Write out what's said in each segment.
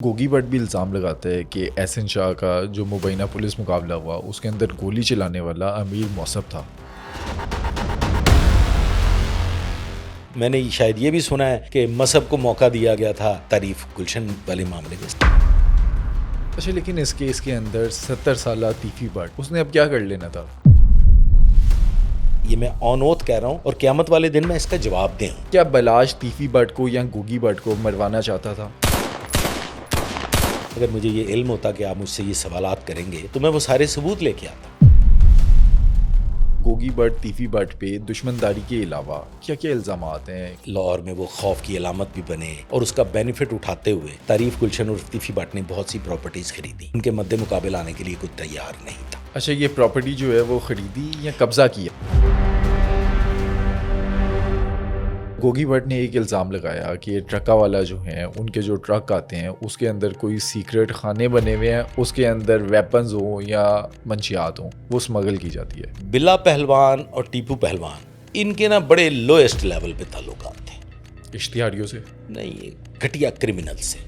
Gogi but بھی الزام لگاتا ہے کہ احسن شاہ کا جو مبینہ پولیس مقابلہ ہوا اس کے اندر گولی چلانے والا امیر موصف تھا۔ میں نے شاید یہ بھی سنا ہے کہ مذہب کو موقع دیا گیا تھا تعریف گلشن والے معاملے میں۔ اچھا، لیکن اس کیس کے اندر 70 سالہ تیفی بٹ اس نے اب کیا کر لینا تھا؟ یہ میں آن اوتھ کہہ رہا ہوں اور قیامت والے دن میں اس کا جواب دیں۔ کیا بلاش تیفی بٹ کو یا گوگی بٹ کو مروانا چاہتا تھا؟ اگر مجھے یہ علم ہوتا کہ آپ مجھ سے یہ سوالات کریں گے تو میں وہ سارے ثبوت لے کے آتا۔ گوگی بٹ تیفی بٹ پہ دشمنداری کے علاوہ کیا کیا الزامات ہیں؟ لاہور میں وہ خوف کی علامت بھی بنے اور اس کا بینیفٹ اٹھاتے ہوئے تعریف گلشن اور تیفی بٹ نے بہت سی پراپرٹیز خریدی۔ ان کے مد مقابل آنے کے لیے کوئی تیار نہیں تھا۔ اچھا، یہ پراپرٹی جو ہے وہ خریدی یا قبضہ کیا؟ گوگی بٹ نے ایک الزام لگایا کہ ٹرکا والا جو ہیں ان کے جو ٹرک آتے ہیں اس کے اندر کوئی سیکرٹ خانے بنے ہوئے ہیں، اس کے اندر ویپنز ہوں یا منشیات ہوں، وہ اسمگل کی جاتی ہے۔ بلا پہلوان اور ٹیپو پہلوان ان کے نا بڑے لوئسٹ لیول پہ تعلقات تھے، اشتہاریوں سے نہیں گھٹیا کرمنل سے۔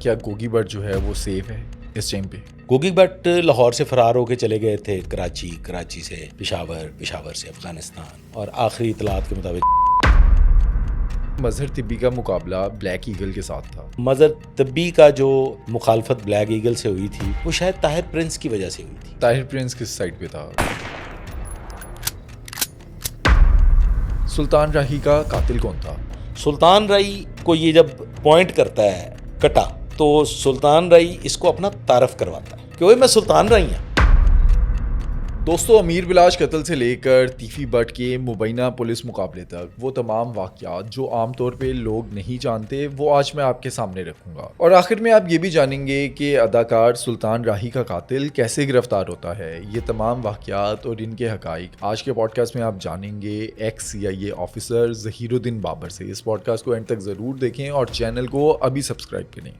کیا گوگی بٹ جو ہے وہ سیف ہے اس ٹائم پہ؟ گوگی بٹ لاہور سے فرار ہو کے چلے گئے تھے کراچی، کراچی سے پشاور، پشاور سے افغانستان، اور آخری اطلاعات کے مطابق مظہر طبی کا مقابلہ بلیک ایگل کے ساتھ تھا۔ مظہر طبی کا جو مخالفت بلیک ایگل سے ہوئی تھی وہ شاید طاہر پرنس کی وجہ سے ہوئی تھی۔ طاہر پرنس کس سائٹ پہ تھا؟ سلطان راہی کا قاتل کون تھا؟ سلطان رائی کو یہ جب پوائنٹ کرتا ہے کٹا تو سلطان رائی اس کو اپنا تعارف کرواتا ہے کہ وہ میں سلطان رائی ہوں۔ دوستو، امیر بلاش قتل سے لے کر تیفی بٹ کے مبینہ پولیس مقابلے تک وہ تمام واقعات جو عام طور پہ لوگ نہیں جانتے وہ آج میں آپ کے سامنے رکھوں گا، اور آخر میں آپ یہ بھی جانیں گے کہ اداکار سلطان راہی کا قاتل کیسے گرفتار ہوتا ہے۔ یہ تمام واقعات اور ان کے حقائق آج کے پوڈ کاسٹ میں آپ جانیں گے ایکس CIA آفیسر ظہیر الدین بابر سے۔ اس پوڈ کاسٹ کو اینڈ تک ضرور دیکھیں اور چینل کو ابھی سبسکرائب کریں۔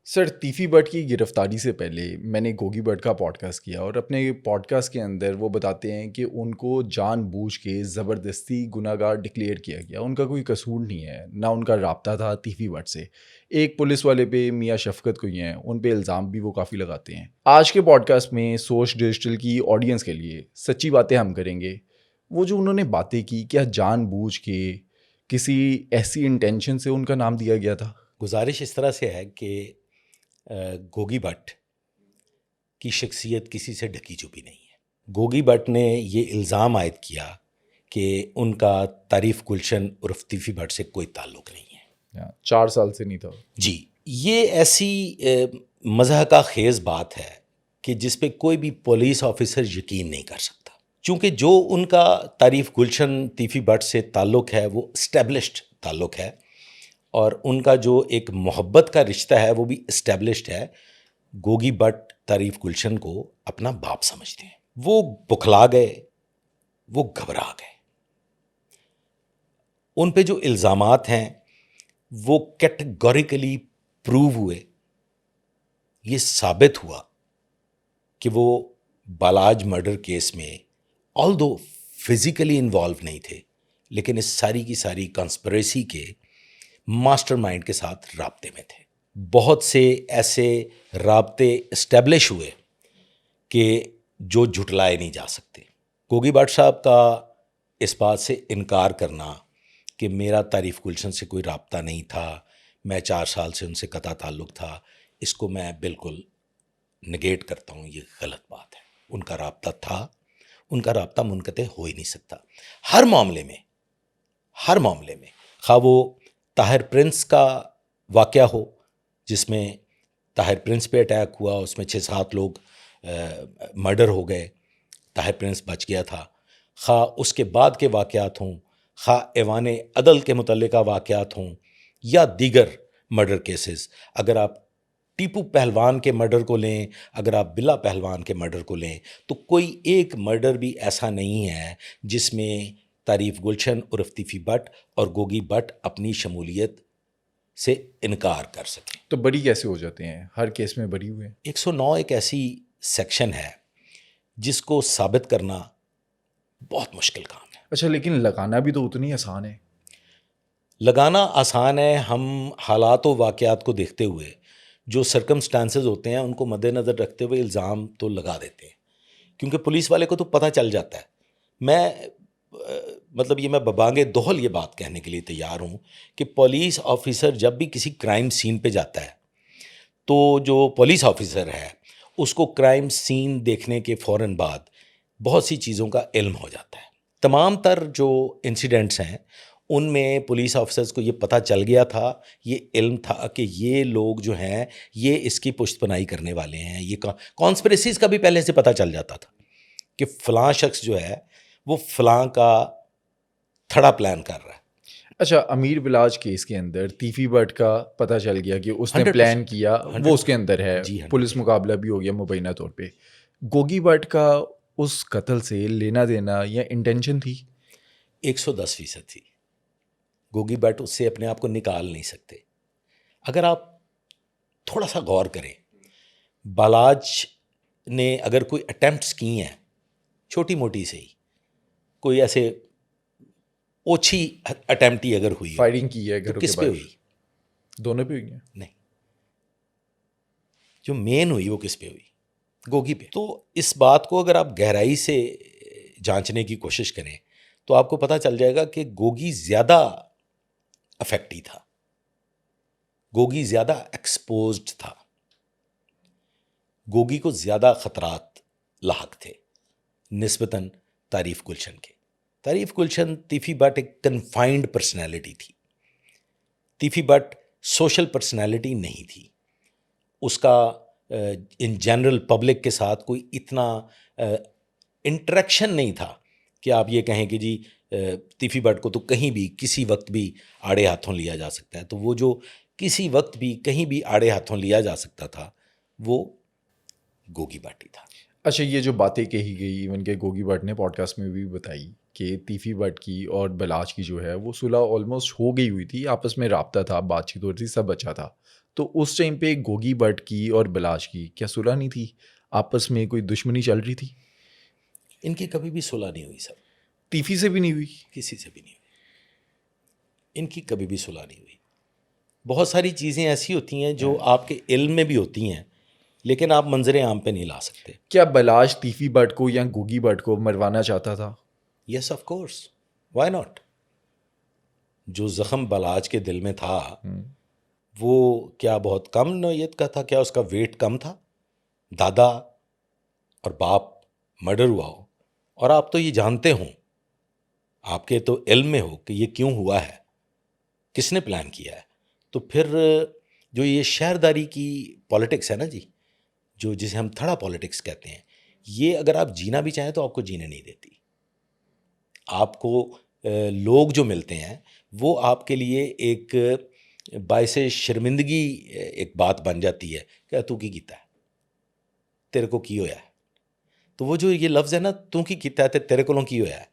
سر، تیفی بٹ کی گرفتاری سے پہلے میں نے گوگی بٹ کا پوڈ کاسٹ کیا، اور اپنے پوڈ کاسٹ کے اندر وہ بتاتے ہیں کہ ان کو جان بوجھ کے زبردستی گناہ گار ڈکلیئر کیا گیا۔ ان کا کوئی قصور نہیں ہے، نہ ان کا رابطہ تھا تیفی بٹ سے۔ ایک پولیس والے پہ میاں شفقت کوئی ہیں، ان پہ الزام بھی وہ کافی لگاتے ہیں۔ آج کے پوڈ کاسٹ میں سوچ ڈیجیٹل کی آڈینس کے لیے سچی باتیں ہم کریں گے۔ وہ جو انہوں نے باتیں کی، کیا جان بوجھ کے کسی ایسی انٹینشن سے ان کا نام دیا گیا تھا؟ گزارش اس طرح سے ہے کہ گوگی بٹ کی شخصیت کسی سے ڈھکی چھپی نہیں ہے۔ گوگی بٹ نے یہ الزام عائد کیا کہ ان کا تعریف گلشن عرف تیفی بٹ سے کوئی تعلق نہیں ہے۔ 4 سال سے نہیں تھا۔ جی، یہ ایسی مضحکہ خیز بات ہے کہ جس پہ کوئی بھی پولیس آفیسر یقین نہیں کر سکتا، چونکہ جو ان کا تعریف گلشن تیفی بٹ سے تعلق ہے وہ اسٹیبلشڈ تعلق ہے، اور ان کا جو ایک محبت کا رشتہ ہے وہ بھی اسٹیبلشڈ ہے۔ گوگی بٹ تعریف گلشن کو اپنا باپ سمجھتے ہیں۔ وہ بکھلا گئے، وہ گھبرا گئے۔ ان پہ جو الزامات ہیں وہ کیٹیگوریکلی پروو ہوئے۔ یہ ثابت ہوا کہ وہ بالاج مرڈر کیس میں آلدو فزیکلی انوالو نہیں تھے، لیکن اس ساری کی ساری کنسپریسی کے ماسٹر مائنڈ کے ساتھ رابطے میں تھے۔ بہت سے ایسے رابطے اسٹیبلش ہوئے کہ جو جھٹلائے نہیں جا سکتے۔ گوگی بٹ صاحب کا اس بات سے انکار کرنا کہ میرا تعریف گلشن سے کوئی رابطہ نہیں تھا، میں 4 سال سے ان سے قطع تعلق تھا، اس کو میں بالکل نگیٹ کرتا ہوں۔ یہ غلط بات ہے۔ ان کا رابطہ تھا، ان کا رابطہ منقطع ہو ہی نہیں سکتا۔ ہر معاملے میں خواہ وہ طاہر پرنس کا واقعہ ہو جس میں طاہر پرنس پہ اٹیک ہوا، اس میں 6-7 لوگ مرڈر ہو گئے، طاہر پرنس بچ گیا تھا، خواہ اس کے بعد کے واقعات ہوں، خواہ ایوان عدل کے متعلقہ واقعات ہوں یا دیگر مرڈر کیسز۔ اگر آپ ٹیپو پہلوان کے مرڈر کو لیں، اگر آپ بلا پہلوان کے مرڈر کو لیں، تو کوئی ایک مرڈر بھی ایسا نہیں ہے جس میں تعریف گلشن عرف تیفی بٹ اور گوگی بٹ اپنی شمولیت سے انکار کر سکیں۔ تو بری کیسے ہو جاتے ہیں؟ ہر کیس میں بری ہوئے ہیں۔ 109 ایک ایسی سیکشن ہے جس کو ثابت کرنا بہت مشکل کام ہے. اچھا لیکن لگانا بھی تو اتنی آسان ہے. لگانا آسان ہے. ہم حالات و واقعات کو دیکھتے ہوئے جو سرکمسٹانسز ہوتے ہیں ان کو مد نظر رکھتے ہوئے الزام تو لگا دیتے ہیں, کیونکہ پولیس والے کو تو پتہ چل جاتا ہے. میں مطلب یہ میں ببانگ دہل یہ بات کہنے کے لیے تیار ہوں کہ پولیس آفیسر جب بھی کسی کرائم سین پہ جاتا ہے تو جو پولیس آفیسر ہے اس کو کرائم سین دیکھنے کے فوراً بعد بہت سی چیزوں کا علم ہو جاتا ہے. تمام تر جو انسیڈنٹس ہیں ان میں پولیس آفیسرز کو یہ پتہ چل گیا تھا, یہ علم تھا کہ یہ لوگ جو ہیں یہ اس کی پشت پناہی کرنے والے ہیں. یہ کانسپریسیز کا بھی پہلے سے پتہ چل جاتا تھا کہ فلاں شخص جو ہے وہ فلاں کا تھڑا پلان کر رہا ہے. اچھا امیر بلاج کیس کے اندر تیفی بٹ کا پتہ چل گیا کہ اس نے 100% پلان کیا, وہ اس کے اندر ہے, جی 100%. پولیس مقابلہ بھی ہو گیا مبینہ طور پہ. گوگی بٹ کا اس قتل سے لینا دینا یا انٹینشن تھی؟ 110% تھی. گوگی بٹ اس سے اپنے آپ کو نکال نہیں سکتے. اگر آپ تھوڑا سا غور کریں, بالاج نے اگر کوئی اٹیمپٹس کی ہیں چھوٹی موٹی سے ہی, کوئی ایسے اوچھی اٹیمپٹ ہی اگر ہوئی فائرنگ کی ہے تو گھروں کے کس پہ باہر؟ ہوئی؟ دونوں پہ ہوئی ہیں. نہیں, جو مین ہوئی وہ کس پہ ہوئی؟ گوگی پہ. تو اس بات کو اگر آپ گہرائی سے جانچنے کی کوشش کریں تو آپ کو پتہ چل جائے گا کہ گوگی زیادہ افیکٹی تھا, گوگی زیادہ ایکسپوزڈ تھا, گوگی کو زیادہ خطرات لاحق تھے نسبتاً تعریف گلشن کے. تعریف گلشن تیفی بٹ ایک کنفائنڈ پرسنالٹی تھی. تیفی بٹ سوشل پرسنالٹی نہیں تھی. اس کا ان جنرل پبلک کے ساتھ کوئی اتنا انٹریکشن نہیں تھا کہ آپ یہ کہیں کہ جی تیفی بٹ کو تو کہیں بھی کسی وقت بھی آڑے ہاتھوں لیا جا سکتا ہے. تو وہ جو کسی وقت بھی کہیں بھی آڑے ہاتھوں لیا جا سکتا تھا وہ گوگی بٹ ہی تھا. اچھا یہ جو باتیں کہی گئی ایون کہ گوگی بٹ نے پوڈ کاسٹ میں بھی بتائی کہ تیفی بٹ کی اور بلاج کی جو ہے وہ صلح آلموسٹ ہو گئی ہوئی تھی, آپس میں رابطہ تھا, بات چیت ہو رہی تھی, سب اچھا تھا. تو اس ٹائم پہ گوگی بٹ کی اور بلاج کی کیا صلح نہیں تھی؟ آپس میں کوئی دشمنی چل رہی تھی؟ ان کی کبھی بھی صلح نہیں ہوئی سر. تیفی سے بھی نہیں ہوئی؟ کسی سے بھی نہیں ہوئی. ان کی کبھی بھی صلح نہیں ہوئی. بہت ساری چیزیں ایسی ہوتی ہیں جو آپ کے علم میں بھی ہوتی ہیں لیکن آپ منظر عام پہ نہیں لا سکتے. کیا بلاج تیفی بٹ کو یا گوگی بٹ کو مروانا چاہتا تھا؟ Yes of course, why not. جو زخم بلاج کے دل میں تھا وہ کیا بہت کم نوعیت کا تھا؟ کیا اس کا ویٹ کم تھا؟ دادا اور باپ مرڈر ہوا ہو اور آپ تو یہ جانتے ہوں, آپ کے تو علم میں ہو کہ یہ کیوں ہوا ہے, کس نے پلان کیا ہے, تو پھر جو یہ شہرداری کی پالیٹکس ہے نا جی, جو جسے ہم تھڑا پالیٹکس کہتے ہیں, یہ اگر آپ جینا بھی چاہیں تو آپ کو جینے نہیں دیتی. آپ کو لوگ جو ملتے ہیں وہ آپ کے لیے ایک باعث شرمندگی ایک بات بن جاتی ہے کہ تو کی کیتا ہے, تیرے کو کی ہویا ہے. تو وہ جو یہ لفظ ہے نا تو کی کیتا ہے تیرے کو کی ہویا ہے,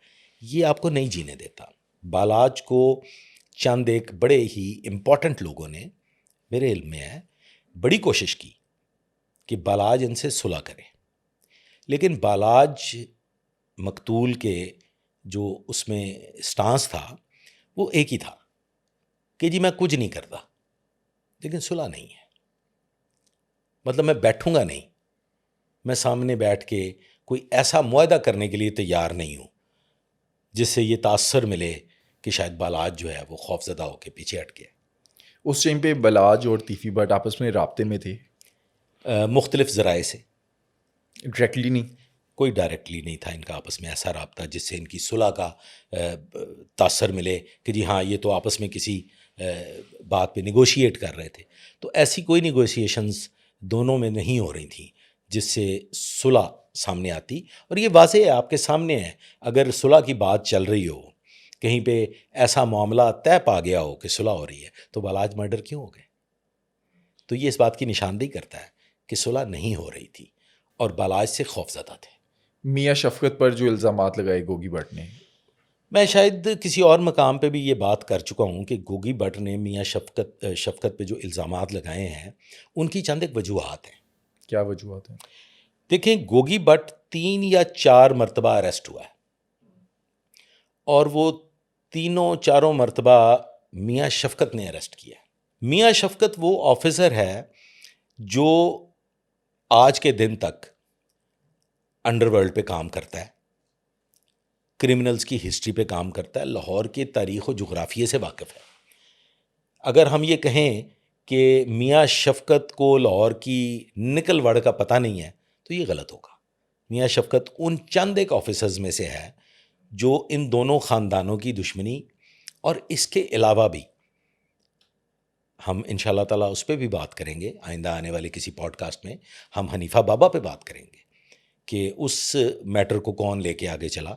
یہ آپ کو نہیں جینے دیتا. بالاج کو چند ایک بڑے ہی امپورٹنٹ لوگوں نے میرے علم میں ہے بڑی کوشش کی کہ بالاج ان سے صلح کرے, لیکن بالاج مقتول کے جو اس میں سٹانس تھا وہ ایک ہی تھا کہ جی میں کچھ نہیں کرتا لیکن صلح نہیں ہے. مطلب میں بیٹھوں گا نہیں, میں سامنے بیٹھ کے کوئی ایسا معاہدہ کرنے کے لیے تیار نہیں ہوں جس سے یہ تاثر ملے کہ شاید بالاج جو ہے وہ خوف زدہ ہو کے پیچھے ہٹ گیا. اس ٹائم پہ بلاج اور تیفی بٹ آپس میں رابطے میں تھے؟ مختلف ذرائع سے, ڈائریکٹلی نہیں؟ کوئی ڈائریکٹلی نہیں تھا ان کا آپس میں ایسا رابطہ جس سے ان کی صلح کا تاثر ملے کہ جی ہاں یہ تو آپس میں کسی بات پہ نیگوشیٹ کر رہے تھے. تو ایسی کوئی نیگوشیشنز دونوں میں نہیں ہو رہی تھیں جس سے صلح سامنے آتی. اور یہ واضح ہے, آپ کے سامنے ہے, اگر صلح کی بات چل رہی ہو, کہیں پہ ایسا معاملہ طے پا گیا ہو کہ صلح ہو رہی ہے, تو بالاج مرڈر کیوں ہو گئے؟ تو یہ اس بات کی نشاندہی کرتا ہے کہ صلح نہیں ہو رہی تھی اور بالاج سے خوف زدہ تھے. میاں شفقت پر جو الزامات لگائے گوگی بٹ نے, میں شاید کسی اور مقام پہ بھی یہ بات کر چکا ہوں کہ گوگی بٹ نے میاں شفقت پہ جو الزامات لگائے ہیں ان کی چند ایک وجوہات ہیں. کیا وجوہات ہیں؟ دیکھیں گوگی بٹ 3 یا 4 مرتبہ اریسٹ ہوا ہے اور وہ تینوں چاروں مرتبہ میاں شفقت نے اریسٹ کیا ہے. میاں شفقت وہ آفیسر ہے جو آج کے دن تک انڈر ورلڈ پہ کام کرتا ہے, کرمنلز کی ہسٹری پہ کام کرتا ہے, لاہور کی تاریخ و جغرافیے سے واقف ہے. اگر ہم یہ کہیں کہ میاں شفقت کو لاہور کی نکل وڑ کا پتہ نہیں ہے تو یہ غلط ہوگا. میاں شفقت ان چند ایک آفیسرز میں سے ہے جو ان دونوں خاندانوں کی دشمنی, اور اس کے علاوہ بھی ہم ان شاء اللہ تعالیٰ اس پہ بھی بات کریں گے آئندہ آنے والے کسی پوڈ کاسٹ میں, ہم حنیفہ بابا پہ بات کریں گے کہ اس میٹر کو کون لے کے آگے چلا.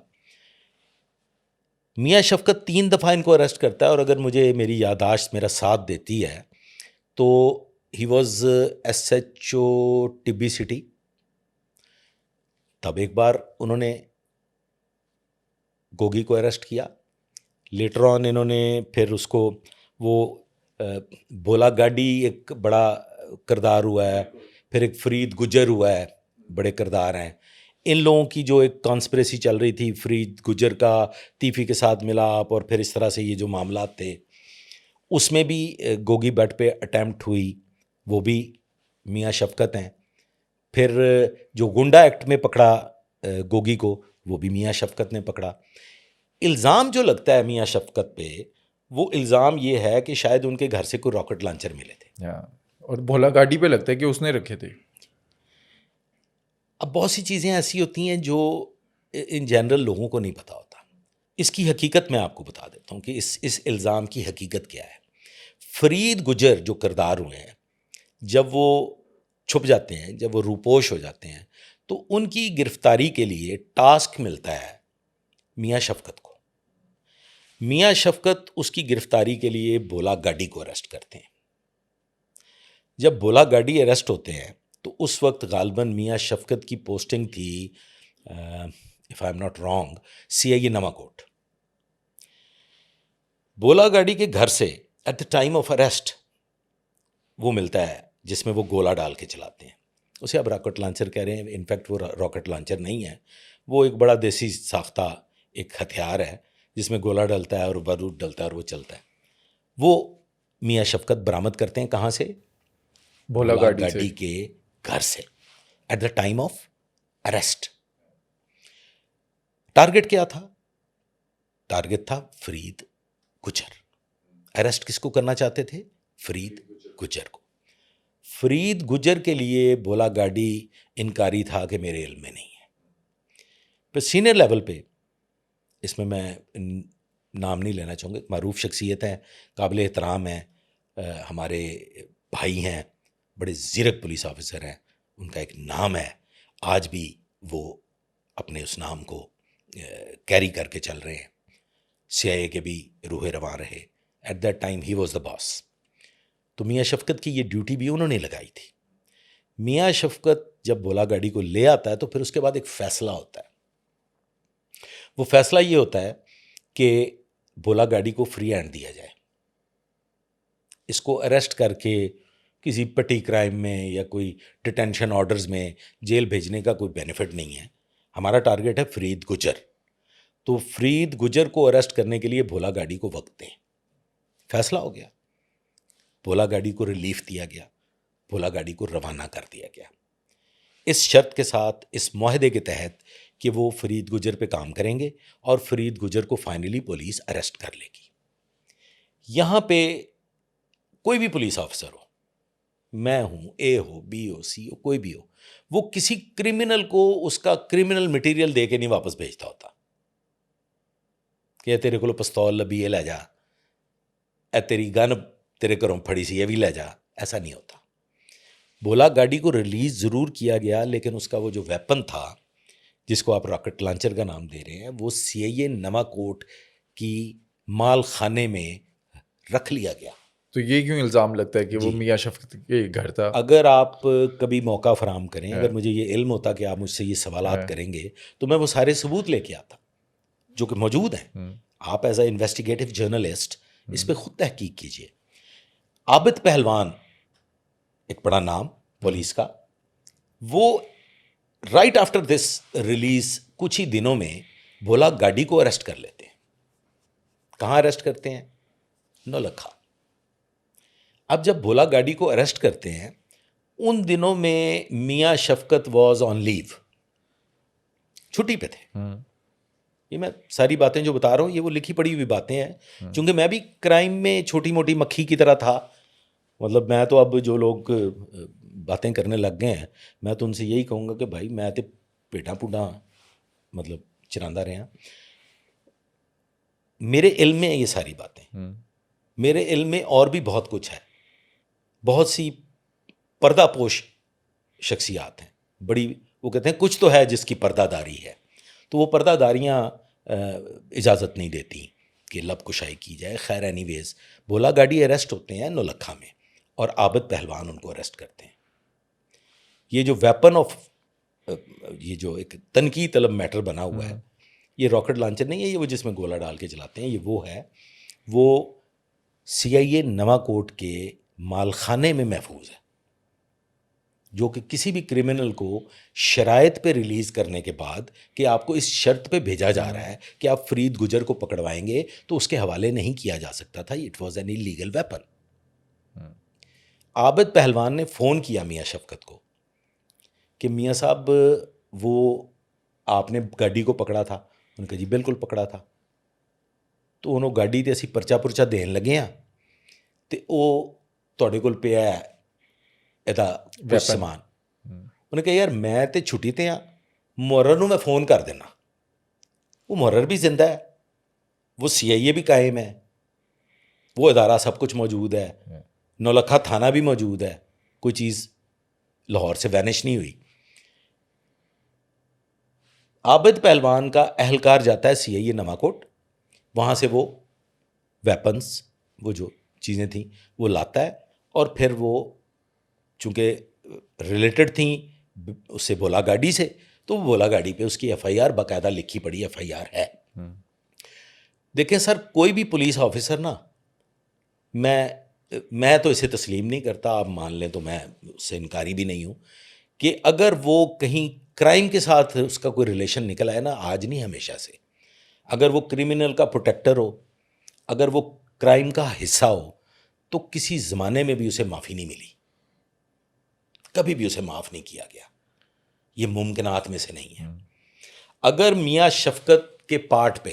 میاں شفقت 3 دفعہ ان کو اریسٹ کرتا ہے, اور اگر مجھے میری یادداشت میرا ساتھ دیتی ہے تو he was SHO tubby city. تب ایک بار انہوں نے گوگی کو اریسٹ کیا, لیٹر آن انہوں نے پھر اس کو وہ بولا گاڈی ایک بڑا کردار ہوا ہے, پھر ایک فرید گجر ہوا ہے, بڑے کردار ہیں. ان لوگوں کی جو ایک کانسپریسی چل رہی تھی, فرید گجر کا تیفی کے ساتھ ملاپ, اور پھر اس طرح سے یہ جو معاملات تھے اس میں بھی گوگی بٹ پہ اٹیمپٹ ہوئی, وہ بھی میاں شفقت ہیں. پھر جو گنڈا ایکٹ میں پکڑا گوگی کو, وہ بھی میاں شفقت نے پکڑا. الزام جو لگتا ہے میاں شفقت پہ, وہ الزام یہ ہے کہ شاید ان کے گھر سے کوئی راکٹ لانچر ملے تھے, اور بھولا گاڑی پہ لگتا ہے کہ اس نے رکھے تھے. اب بہت سی چیزیں ایسی ہوتی ہیں جو ان جنرل لوگوں کو نہیں پتہ ہوتا. اس کی حقیقت میں آپ کو بتا دیتا ہوں کہ اس الزام کی حقیقت کیا ہے. فرید گجر جو کردار ہوئے ہیں, جب وہ چھپ جاتے ہیں, جب وہ روپوش ہو جاتے ہیں, تو ان کی گرفتاری کے لیے ٹاسک ملتا ہے میاں شفقت کو. میاں شفقت اس کی گرفتاری کے لیے بولا گاڈی کو اریسٹ کرتے ہیں. جب بولا گاڈی اریسٹ ہوتے ہیں تو اس وقت غالباً میاں شفقت کی پوسٹنگ تھی if I am not wrong CIA Nawakot. بولا گاڈی کے گھر سے at the time of arrest وہ ملتا ہے جس میں وہ گولا ڈال کے چلاتے ہیں. اسے اب راکٹ لانچر کہہ رہے ہیں, انفیکٹ وہ راکٹ لانچر نہیں ہے, وہ ایک بڑا دیسی ساختہ ایک ہتھیار ہے جس میں گولا ڈلتا ہے اور بارود ڈلتا ہے اور وہ چلتا ہے. وہ میاں شفقت برآمد کرتے ہیں کہاں سے؟ بھولا گاڑی سے. گاڈی کے گھر سے at the time of arrest. Target کیا تھا؟ ٹارگٹ تھا فرید گجر. اریسٹ کس کو کرنا چاہتے تھے؟ فرید گجر کو. فرید گجر کے لیے بولا گاڈی انکاری تھا کہ میرے علم میں نہیں ہے. پھر سینئر لیول پہ, اس میں نام نہیں لینا چاہوں گا, معروف شخصیت ہیں, قابل احترام ہیں, ہمارے بھائی ہیں, بڑے زیرک پولیس آفیسر ہیں, ان کا ایک نام ہے, آج بھی وہ اپنے اس نام کو کیری کر کے چل رہے ہیں. CIA کے بھی روح رواں رہے. At that time he was the boss. تو میاں شفقت کی یہ ڈیوٹی بھی انہوں نے لگائی تھی. میاں شفقت جب بولا گاڈی کو لے آتا ہے تو پھر اس کے بعد ایک فیصلہ ہوتا ہے. وہ فیصلہ یہ ہوتا ہے کہ بولا گاڈی کو فری ہینڈ دیا جائے. اس کو اریسٹ کر کے کسی پٹی کرائم میں یا کوئی ڈیٹینشن آرڈرز میں جیل بھیجنے کا کوئی بینیفٹ نہیں ہے. ہمارا ٹارگٹ ہے فرید گجر. تو فرید گجر کو اریسٹ کرنے کے لیے بولا گاڈی کو وقت دیں. فیصلہ ہو گیا, بولا گاڈی کو ریلیف دیا گیا, بولا گاڈی کو روانہ کر دیا گیا, اس شرط کے ساتھ, اس معاہدے کے تحت کہ وہ فرید گجر پہ کام کریں گے اور فرید گجر کو فائنلی پولیس اریسٹ کر لے گی. یہاں پہ کوئی بھی پولیس آفیسر ہو, میں ہوں, A who, B who, C ہو, کوئی بھی ہو, وہ کسی کرمنل کو اس کا کرمنل مٹیریل دے کے نہیں واپس بھیجتا ہوتا کہ تیرے کو پستول لبھی یہ لے جا, اے تیری گن تیرے گھروں پھڑی سی یہ بھی لے جا. ایسا نہیں ہوتا. بولا گاڈی کو ریلیز ضرور کیا گیا, لیکن اس کا وہ جو ویپن تھا جس کو آپ راکٹ لانچر کا نام دے رہے ہیں, وہ CIA نواکوٹ کی مال خانے میں رکھ لیا گیا. تو یہ کیوں الزام لگتا ہے کہ وہ میاں شفقت کے گھر تھا؟ اگر آپ کبھی موقع فراہم کریں, اگر مجھے یہ علم ہوتا کہ آپ مجھ سے یہ سوالات کریں گے تو میں وہ سارے ثبوت لے کے آتا جو کہ موجود ہیں. آپ ایز اے انویسٹیگیٹو جرنلسٹ اس پہ خود تحقیق کیجئے. عابد پہلوان ایک بڑا نام پولیس کا, وہ رائٹ آفٹر دس ریلیز کچھ ہی دنوں میں بھولا گاڑی کو اریسٹ کر لیتے ہیں. کہاں اریسٹ کرتے ہیں؟ نولکھا. اب جب بھولا گاڑی کو اریسٹ کرتے ہیں, ان دنوں میں میاں شفقت واز آن لیو, چھٹی پہ تھے. یہ میں ساری باتیں جو بتا رہا ہوں یہ وہ لکھی پڑھی ہوئی باتیں ہیں, چونکہ میں بھی کرائم میں چھوٹی موٹی مکھی کی طرح تھا. مطلب میں تو اب جو لوگ باتیں کرنے لگ گئے ہیں, میں تو ان سے یہی کہوں گا کہ بھائی میں تو پیٹا پوڈا مطلب چراندہ رہا. میرے علم میں یہ ساری باتیں, میرے علم میں اور بھی بہت کچھ ہے. بہت سی پردہ پوش شخصیات ہیں بڑی, وہ کہتے ہیں کچھ تو ہے جس کی پردہ داری ہے, تو وہ پردہ داریاں اجازت نہیں دیتی کہ لب کشائی کی جائے. خیر اینی ویز بھولا گاڑی اریسٹ ہوتے ہیں نولکھا میں, اور عابد پہلوان ان کو اریسٹ کرتے ہیں. یہ جو ویپن آف, یہ جو ایک تنقید طلب میٹر بنا ہوا ہے, یہ راکٹ لانچر نہیں ہے, یہ وہ جس میں گولہ ڈال کے چلاتے ہیں, یہ وہ ہے. وہ CIA نواں کوٹ کے مالخانے میں محفوظ ہے, جو کہ کسی بھی کرمنل کو شرائط پہ ریلیز کرنے کے بعد کہ آپ کو اس شرط پہ بھیجا جا رہا ہے کہ آپ فرید گجر کو پکڑوائیں گے تو اس کے حوالے نہیں کیا جا سکتا تھا. It was an illegal weapon. Abid Pehlwan نے فون کیا میاں شفقت کو کہ میاں صاحب وہ آپ نے گاڑی کو پکڑا تھا. انہوں نے کہا جی بالکل پکڑا تھا. تو انہوں گاڑی تے اسی پرچا پرچا دین لگے ہیں تے او تواڈے کول پیا ہے ਇਹਦਾ کچھ سامان. انہوں نے کہا یار میں تے چھٹی تے ہاں, محرر نو میں فون کر دینا. وہ محرر بھی زندہ ہے, وہ CIA بھی قائم ہے, وہ ادارہ سب کچھ موجود ہے, نولکھا تھانہ بھی موجود ہے, کوئی چیز لاہور سے وینش نہیں ہوئی. عابد پہلوان کا اہلکار جاتا ہے CIA نواں کوٹ, وہاں سے وہ ویپنس, وہ جو چیزیں تھیں وہ لاتا ہے, اور پھر وہ چونکہ ریلیٹڈ تھیں اس سے بھولا گاڑی سے, تو وہ بھولا گاڑی پہ اس کی FIR باقاعدہ لکھی پڑی FIR ہے. دیکھیں سر, کوئی بھی پولیس آفیسر نا, میں تو اسے تسلیم نہیں کرتا, آپ مان لیں تو میں اس سے انکاری بھی نہیں ہوں, کہ اگر وہ کہیں کرائم کے ساتھ اس کا کوئی ریلیشن نکل آئے نا, آج نہیں ہمیشہ سے, اگر وہ کرمنل کا پروٹیکٹر ہو, اگر وہ کرائم کا حصہ ہو, تو کسی زمانے میں بھی اسے معافی نہیں ملی, کبھی بھی اسے معاف نہیں کیا گیا. یہ ممکنات میں سے نہیں ہے. اگر میاں شفقت کے پارٹ پہ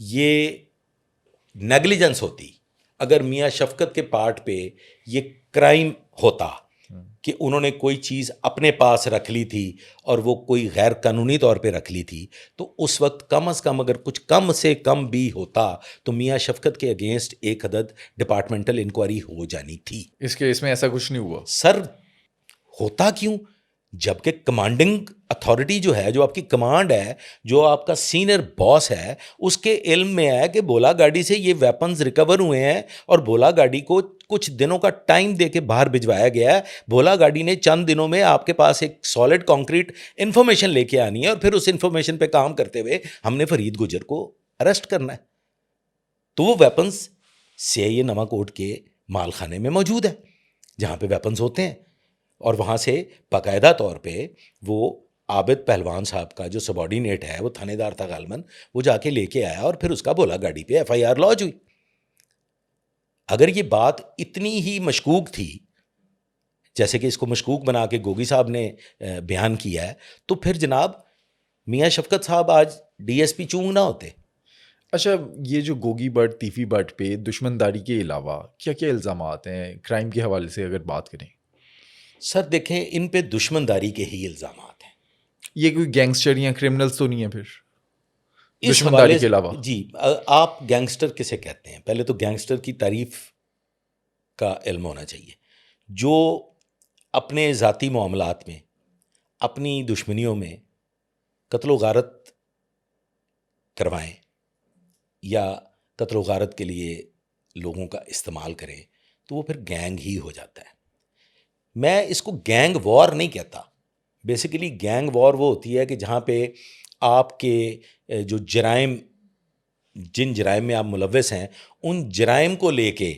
یہ نیگلیجنس ہوتی, اگر میاں شفقت کے پارٹ پہ یہ کرائم ہوتا کہ انہوں نے کوئی چیز اپنے پاس رکھ لی تھی اور وہ کوئی غیر قانونی طور پہ رکھ لی تھی, تو اس وقت کم از کم اگر کچھ کم سے کم بھی ہوتا تو میاں شفقت کے اگینسٹ ایک عدد ڈپارٹمنٹل انکوائری ہو جانی تھی. اس کیس میں ایسا کچھ نہیں ہوا سر. ہوتا کیوں؟ جبکہ کمانڈنگ اتھارٹی جو ہے, جو آپ کی کمانڈ ہے, جو آپ کا سینئر باس ہے, اس کے علم میں ہے کہ بھولا گاڑی سے یہ ویپنز ریکور ہوئے ہیں, اور بھولا گاڑی کو کچھ دنوں کا ٹائم دے کے باہر بھجوایا گیا ہے. بھولا گاڑی نے چند دنوں میں آپ کے پاس ایک سالڈ کانکریٹ انفارمیشن لے کے آنی ہے, اور پھر اس انفارمیشن پہ کام کرتے ہوئے ہم نے فرید گجر کو اریسٹ کرنا ہے. تو وہ ویپنز CIA نواں کوٹ کے مال خانے میں موجود ہے, جہاں پہ ویپنز ہوتے ہیں, اور وہاں سے باقاعدہ طور پہ وہ عابد پہلوان صاحب کا جو سبارڈینیٹ ہے, وہ تھانے دار تھا غالباً, وہ جا کے لے کے آیا, اور پھر اس کا بھولا گاڑی پہ FIR لانچ ہوئی. اگر یہ بات اتنی ہی مشکوک تھی جیسے کہ اس کو مشکوک بنا کے گوگی صاحب نے بیان کیا ہے, تو پھر جناب میاں شفقت صاحب آج DSP چونگ نہ ہوتے. اچھا, یہ جو گوگی بٹ تیفی بٹ پہ دشمن داری کے علاوہ کیا کیا الزامات ہیں کرائم کے حوالے سے اگر بات کریں؟ سر دیکھیں, ان پہ دشمن داری کے ہی الزامات ہیں. یہ کوئی گینگسٹر یا کرمنلز تو نہیں ہیں پھر اس دشمن حوالے داری کے سے علاوہ؟ جی, آپ گینگسٹر کسے کہتے ہیں؟ پہلے تو گینگسٹر کی تعریف کا علم ہونا چاہیے. جو اپنے ذاتی معاملات میں, اپنی دشمنیوں میں قتل و غارت کروائیں یا قتل و غارت کے لیے لوگوں کا استعمال کریں, تو وہ پھر گینگ ہی ہو جاتا ہے. میں اس کو گینگ وار نہیں کہتا. بیسیکلی گینگ وار وہ ہوتی ہے کہ جہاں پہ آپ کے جو جرائم, جن جرائم میں آپ ملوث ہیں, ان جرائم کو لے کے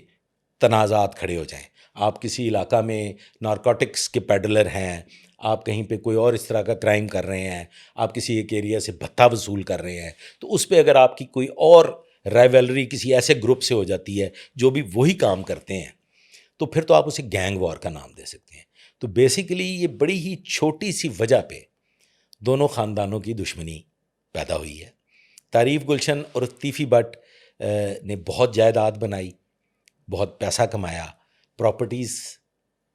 تنازعات کھڑے ہو جائیں. آپ کسی علاقہ میں نارکوٹکس کے پیڈلر ہیں, آپ کہیں پہ کوئی اور اس طرح کا کرائم کر رہے ہیں, آپ کسی ایک ایریا سے بھتہ وصول کر رہے ہیں, تو اس پہ اگر آپ کی کوئی اور رائیولری کسی ایسے گروپ سے ہو جاتی ہے جو بھی وہی کام کرتے ہیں, تو پھر تو آپ اسے گینگ وار کا نام دے سکتے ہیں. تو بیسیکلی یہ بڑی ہی چھوٹی سی وجہ پہ دونوں خاندانوں کی دشمنی پیدا ہوئی ہے. تعریف گلشن اور طیفی بٹ نے بہت جائیداد بنائی, بہت پیسہ کمایا پراپرٹیز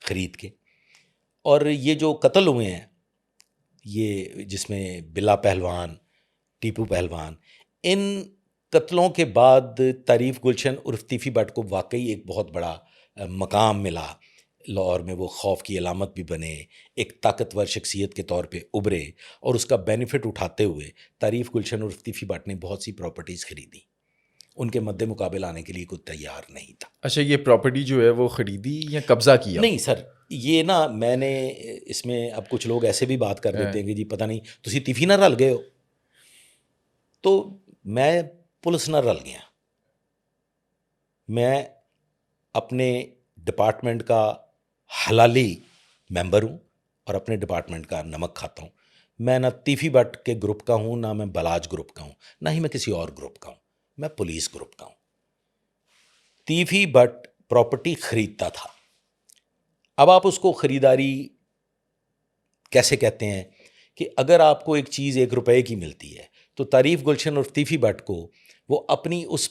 خرید کے, اور یہ جو قتل ہوئے ہیں, یہ جس میں بلا پہلوان, ٹیپو پہلوان, ان قتلوں کے بعد تعریف گلشن عرف طیفی بٹ کو واقعی ایک بہت بڑا مقام ملا. لاہور میں وہ خوف کی علامت بھی بنے, ایک طاقتور شخصیت کے طور پہ ابھرے, اور اس کا بینیفٹ اٹھاتے ہوئے تعریف گلشن عرف طیفی بٹ نے بہت سی پراپرٹیز خریدی. ان کے مد مقابل آنے کے لیے کوئی تیار نہیں تھا. اچھا, یہ پراپرٹی جو ہے وہ خریدی یا قبضہ کیا؟ نہیں سر, یہ نا میں نے اس میں اب کچھ لوگ ایسے بھی بات کر دیتے ہیں کہ جی پتہ نہیں تسی طیفی نہ رل گئے ہو, تو میں پولیس نہ رل گیا. میں اپنے ڈپارٹمنٹ کا حلالی ممبر ہوں اور اپنے ڈپارٹمنٹ کا نمک کھاتا ہوں. میں نہ طیفی بٹ کے گروپ کا ہوں, نہ میں بلاج گروپ کا ہوں, نہ ہی میں کسی اور گروپ کا ہوں, میں پولیس گروپ کا ہوں. طیفی بٹ پراپرٹی خریدتا تھا. اب آپ اس کو خریداری کیسے کہتے ہیں کہ اگر آپ کو ایک چیز 1 روپے کی ملتی ہے تو تعریف گلشن اور طیفی بٹ کو وہ اپنی اس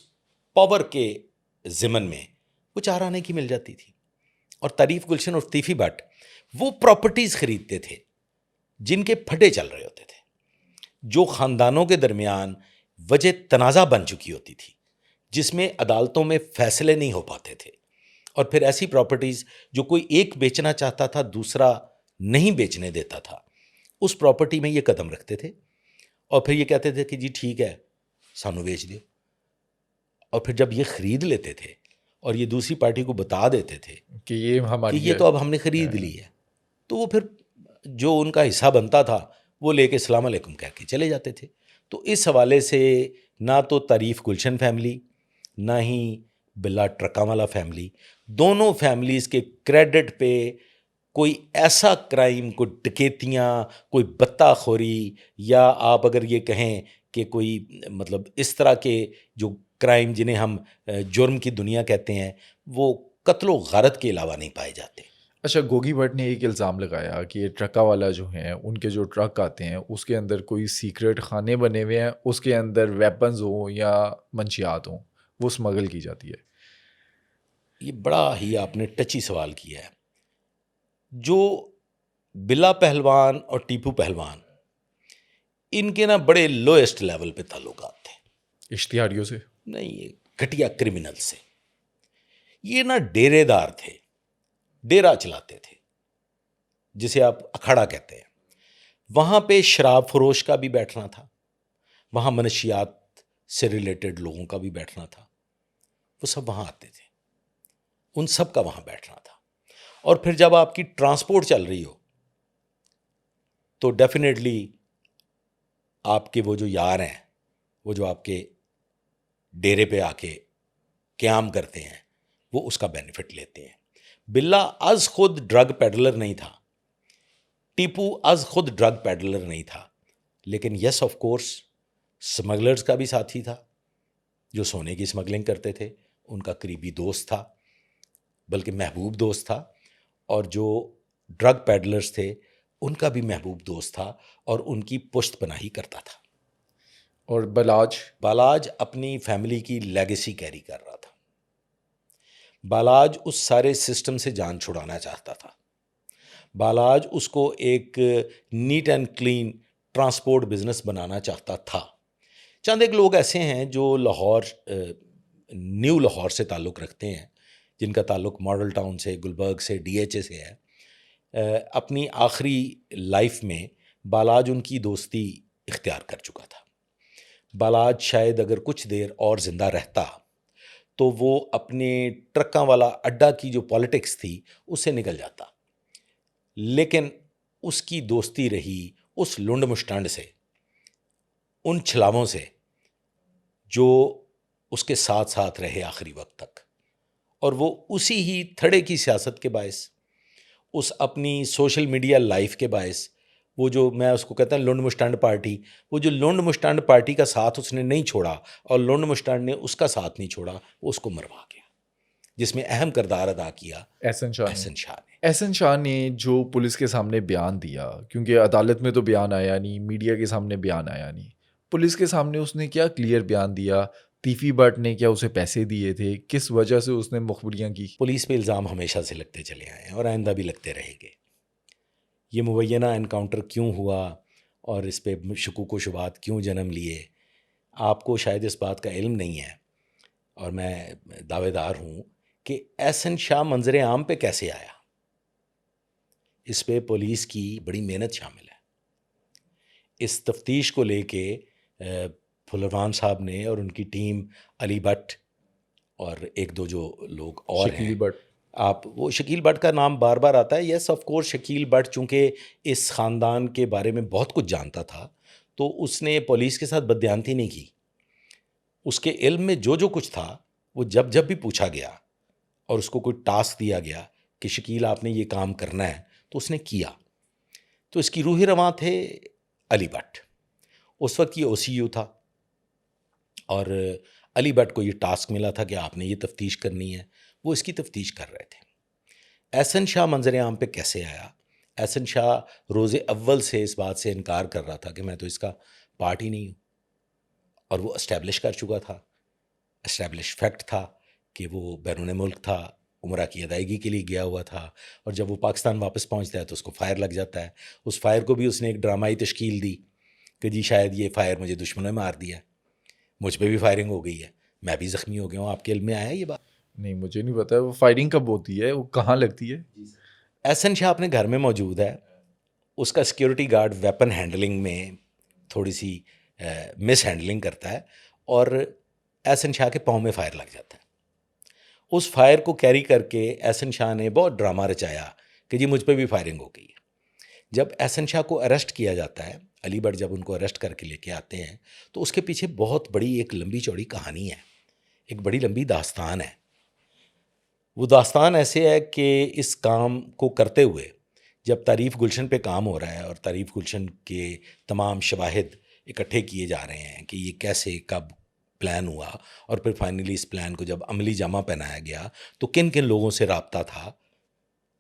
پاور کے ضمن میں وہ 4 آنے کی مل جاتی تھی. اور تعریف گلشن اور طیفی بٹ وہ پراپرٹیز خریدتے تھے جن کے پھٹے چل رہے ہوتے تھے, جو خاندانوں کے درمیان وجہ تنازع بن چکی ہوتی تھی, جس میں عدالتوں میں فیصلے نہیں ہو پاتے تھے. اور پھر ایسی پراپرٹیز جو کوئی ایک بیچنا چاہتا تھا دوسرا نہیں بیچنے دیتا تھا, اس پراپرٹی میں یہ قدم رکھتے تھے اور پھر یہ کہتے تھے کہ جی ٹھیک ہے سانو بیچ دیو. اور پھر جب یہ خرید لیتے تھے اور یہ دوسری پارٹی کو بتا دیتے تھے کہ یہ کہ ہماری یہ تو اب ہم نے خرید لی ہے, تو وہ پھر جو ان کا حصہ بنتا تھا وہ لے کے السلام علیکم کہہ کے چلے جاتے تھے. تو اس حوالے سے نہ تو تعریف گلشن فیملی نہ ہی بلا ٹرکا والا فیملی, دونوں فیملیز کے کریڈٹ پہ کوئی ایسا کرائم, کوئی ڈکیتیاں, کوئی بتہ خوری, یا آپ اگر یہ کہیں کہ کوئی مطلب اس طرح کے جو کرائم جنہیں ہم جرم کی دنیا کہتے ہیں, وہ قتل و غارت کے علاوہ نہیں پائے جاتے. اچھا, گوگی بٹ نے ایک الزام لگایا کہ ٹرکا والا جو ہیں ان کے جو ٹرک آتے ہیں اس کے اندر کوئی سیکرٹ خانے بنے ہوئے ہیں, اس کے اندر ویپنز ہوں یا منشیات ہوں, وہ اسمگل کی جاتی ہے. یہ بڑا ہی آپ نے ٹچی سوال کیا ہے. جو بلا پہلوان اور ٹیپو پہلوان, ان کے نا بڑے لوئسٹ لیول پہ تعلقات تھے. اشتہاریوں سے نہیں, یہ گھٹیا کرمنل سے. یہ نا ڈیرے دار تھے, ڈیرا چلاتے تھے جسے آپ اکھاڑا کہتے ہیں. وہاں پہ شراب فروش کا بھی بیٹھنا تھا, وہاں منشیات سے ریلیٹڈ لوگوں کا بھی بیٹھنا تھا. وہ سب وہاں آتے تھے, ان سب کا وہاں بیٹھنا تھا. اور پھر جب آپ کی ٹرانسپورٹ چل رہی ہو تو ڈیفینیٹلی آپ کے وہ جو یار ہیں, وہ جو آپ کے ڈیرے پہ آ کے قیام کرتے ہیں, وہ اس کا بینیفٹ لیتے ہیں. بلا از خود ڈرگ پیڈلر نہیں تھا, ٹیپو از خود ڈرگ پیڈلر نہیں تھا, لیکن یس آف کورس سمگلرز کا بھی ساتھی تھا. جو سونے کی سمگلنگ کرتے تھے ان کا قریبی دوست تھا, بلکہ محبوب دوست تھا. اور جو ڈرگ پیڈلرز تھے ان کا بھی محبوب دوست تھا اور ان کی پشت پناہی کرتا تھا. اور بالاج اپنی فیملی کی لیگیسی کیری کر رہا تھا. بالاج اس سارے سسٹم سے جان چھڑانا چاہتا تھا. بالاج اس کو ایک neat and clean transport business بنانا چاہتا تھا. چند ایک لوگ ایسے ہیں جو لاہور, نیو لاہور سے تعلق رکھتے ہیں, جن کا تعلق ماڈل ٹاؤن سے, گلبرگ سے, ڈی ایچ اے سے ہے. اپنی آخری لائف میں بالاج ان کی دوستی اختیار کر چکا تھا. بالاج شاید اگر کچھ دیر اور زندہ رہتا تو وہ اپنے ٹرکاں والا اڈا کی جو پالیٹکس تھی اس سے نکل جاتا, لیکن اس کی دوستی رہی اس لنڈ مشٹانڈ سے, ان چھلاووں سے جو اس کے ساتھ ساتھ رہے آخری وقت تک. اور وہ اسی ہی تھڑے کی سیاست کے باعث, اس اپنی سوشل میڈیا لائف کے باعث وہ جو میں اس کو کہتا ہوں لنڈ مشٹانڈ پارٹی، وہ جو لنڈ مشٹانڈ پارٹی کا ساتھ اس نے نہیں چھوڑا اور لنڈ مشٹانڈ نے اس کا ساتھ نہیں چھوڑا، وہ اس کو مروا گیا، جس میں اہم کردار ادا کیا احسن شاہ نے. احسن شاہ نے. احسن شاہ نے جو پولیس کے سامنے بیان دیا، کیونکہ عدالت میں تو بیان آیا نہیں، میڈیا کے سامنے بیان آیا نہیں، پولیس کے سامنے اس نے کیا کلیئر بیان دیا؟ تیفی بٹ نے کیا اسے پیسے دیے تھے؟ کس وجہ سے اس نے مخبریاں کی؟ پولیس پہ الزام ہمیشہ سے لگتے چلے آئے ہیں اور آئندہ بھی لگتے رہیں گے. یہ مبینہ انکاؤنٹر کیوں ہوا اور اس پہ شکوک و شبہات کیوں جنم لیے، آپ کو شاید اس بات کا علم نہیں ہے، اور میں دعوے دار ہوں کہ احسن شاہ منظر عام پہ کیسے آیا. اس پہ پولیس کی بڑی محنت شامل ہے. اس تفتیش کو لے کے پھلروان صاحب نے اور ان کی ٹیم، علی بٹ اور ایک دو جو لوگ اور ہیں، شکیل بٹ. آپ وہ شکیل بٹ کا نام بار بار آتا ہے. یس آف کورس شکیل بٹ چونکہ اس خاندان کے بارے میں بہت کچھ جانتا تھا تو اس نے پولیس کے ساتھ بددیانتی نہیں کی. اس کے علم میں جو کچھ تھا وہ جب بھی پوچھا گیا اور اس کو کوئی ٹاسک دیا گیا کہ شکیل آپ نے یہ کام کرنا ہے تو اس نے کیا. تو اس کی روح رواں تھے علی بٹ. اس وقت یہ OCU تھا اور علی بٹ کو یہ ٹاسک ملا تھا کہ آپ نے یہ تفتیش کرنی ہے. وہ اس کی تفتیش کر رہے تھے. احسن شاہ منظر عام پہ کیسے آیا؟ احسن شاہ روز اول سے اس بات سے انکار کر رہا تھا کہ میں تو اس کا پارٹ ہی نہیں ہوں، اور وہ اسٹیبلش کر چکا تھا. اسٹیبلش فیکٹ تھا کہ وہ بیرون ملک تھا، عمرہ کی ادائیگی کے لیے گیا ہوا تھا، اور جب وہ پاکستان واپس پہنچتا ہے تو اس کو فائر لگ جاتا ہے. اس فائر کو بھی اس نے ایک ڈرامائی تشکیل دی کہ جی شاید یہ فائر مجھے دشمنوں نے مار دیا، مجھ پہ بھی فائرنگ ہو گئی ہے، میں بھی زخمی ہو گیا ہوں. آپ کے علم میں آیا یہ بات؟ نہیں، مجھے نہیں پتا وہ فائرنگ کب ہوتی ہے، وہ کہاں لگتی ہے؟ احسن شاہ اپنے گھر میں موجود ہے. اس کا سیکیورٹی گارڈ ویپن ہینڈلنگ میں تھوڑی سی مس ہینڈلنگ کرتا ہے اور احسن شاہ کے پاؤں میں فائر لگ جاتا ہے. اس فائر کو کیری کر کے احسن شاہ نے بہت ڈرامہ رچایا کہ جی مجھ پہ بھی فائرنگ ہو گئی ہے. جب احسن شاہ کو اریسٹ کیا جاتا ہے، علی بٹ جب ان کو اریسٹ کر کے لے کے آتے ہیں تو اس کے پیچھے بہت بڑی ایک لمبی چوڑی کہانی ہے، ایک بڑی لمبی داستان ہے. وہ داستان ایسے ہے کہ اس کام کو کرتے ہوئے جب تعریف گلشن پہ کام ہو رہا ہے اور تعریف گلشن کے تمام شواہد اکٹھے کیے جا رہے ہیں کہ یہ کیسے کب پلان ہوا، اور پھر فائنلی اس پلان کو جب عملی جامہ پہنایا گیا تو کن کن لوگوں سے رابطہ تھا،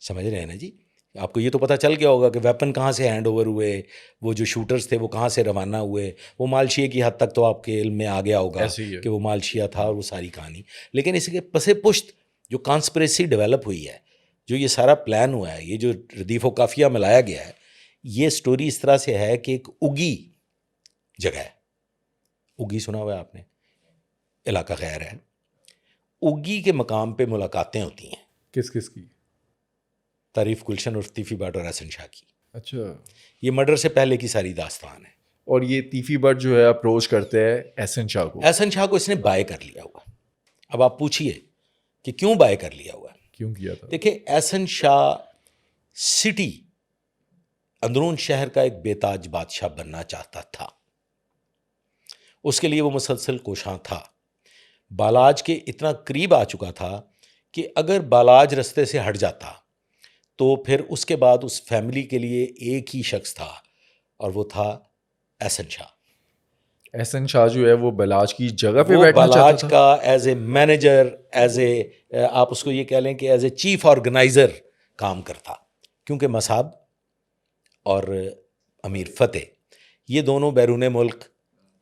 سمجھ رہے ہیں نا جی؟ آپ کو یہ تو پتہ چل گیا ہوگا کہ ویپن کہاں سے ہینڈ اوور ہوئے، وہ جو شوٹرز تھے وہ کہاں سے روانہ ہوئے. وہ مالشیا کی حد تک تو آپ کے علم میں آ گیا ہوگا ایسے ہی ہے. کہ وہ مالشیا تھا اور وہ ساری کہانی. لیکن اس کے پس پشت جو کانسپریسی ڈیولپ ہوئی ہے، جو یہ سارا پلان ہوا ہے، یہ جو ردیف و قافیہ ملایا گیا ہے، یہ سٹوری اس طرح سے ہے کہ ایک اگی جگہ ہے. اگی سنا ہوا ہے آپ نے؟ علاقہ خیر ہے. اگی کے مقام پہ ملاقاتیں ہوتی ہیں کس کس کی؟ تعریف گلشن اور تیفی بٹ اور احسن شاہ کی. اچھا. یہ مرڈر سے پہلے کی ساری داستان ہے. اور یہ تیفی بٹ جو ہے اپروچ کرتے ہیں احسن شاہ کو. احسن شاہ کو اس نے بائے کر لیا ہوا. اب آپ پوچھئے کہ کیوں بائے کر لیا ہوا؟ کیوں کیا تھا؟ دیکھیں، احسن شاہ سٹی اندرون شہر کا ایک بے تاج بادشاہ بننا چاہتا تھا. اس کے لیے وہ مسلسل کوشاں تھا. بالاج کے اتنا قریب آ چکا تھا کہ اگر بالاج رستے سے ہٹ جاتا تو پھر اس کے بعد اس فیملی کے لیے ایک ہی شخص تھا اور وہ تھا احسن شاہ. احسن شاہ جو ہے وہ بالاج کی جگہ پہ وہ بیٹھنا چاہتا بالاج تھا. کا as a manager, as a آپ اس کو یہ کہہ لیں کہ ایز اے چیف آرگنائزر کام کرتا، کیونکہ مصعب اور امیر فتح یہ دونوں بیرون ملک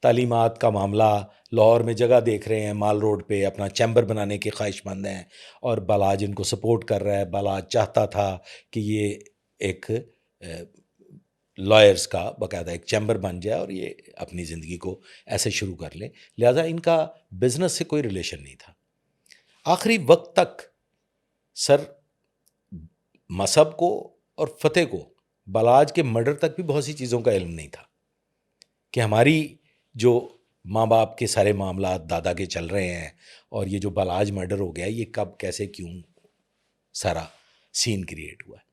تعلیمات کا معاملہ، لاہور میں جگہ دیکھ رہے ہیں، مال روڈ پہ اپنا چیمبر بنانے کے خواہش مند ہیں، اور بالاج ان کو سپورٹ کر رہا ہے. بالاج چاہتا تھا کہ یہ ایک لائرز کا باقاعدہ ایک چیمبر بن جائے اور یہ اپنی زندگی کو ایسے شروع کر لیں. لہٰذا ان کا بزنس سے کوئی ریلیشن نہیں تھا. آخری وقت تک سر مصعب کو اور فتح کو بالاج کے مرڈر تک بھی بہت سی چیزوں کا علم نہیں تھا کہ ہماری جو ماں باپ کے سارے معاملات دادا کے چل رہے ہیں اور یہ جو بالاج مرڈر ہو گیا یہ کب کیسے کیوں سارا سین کریٹ ہوا ہے.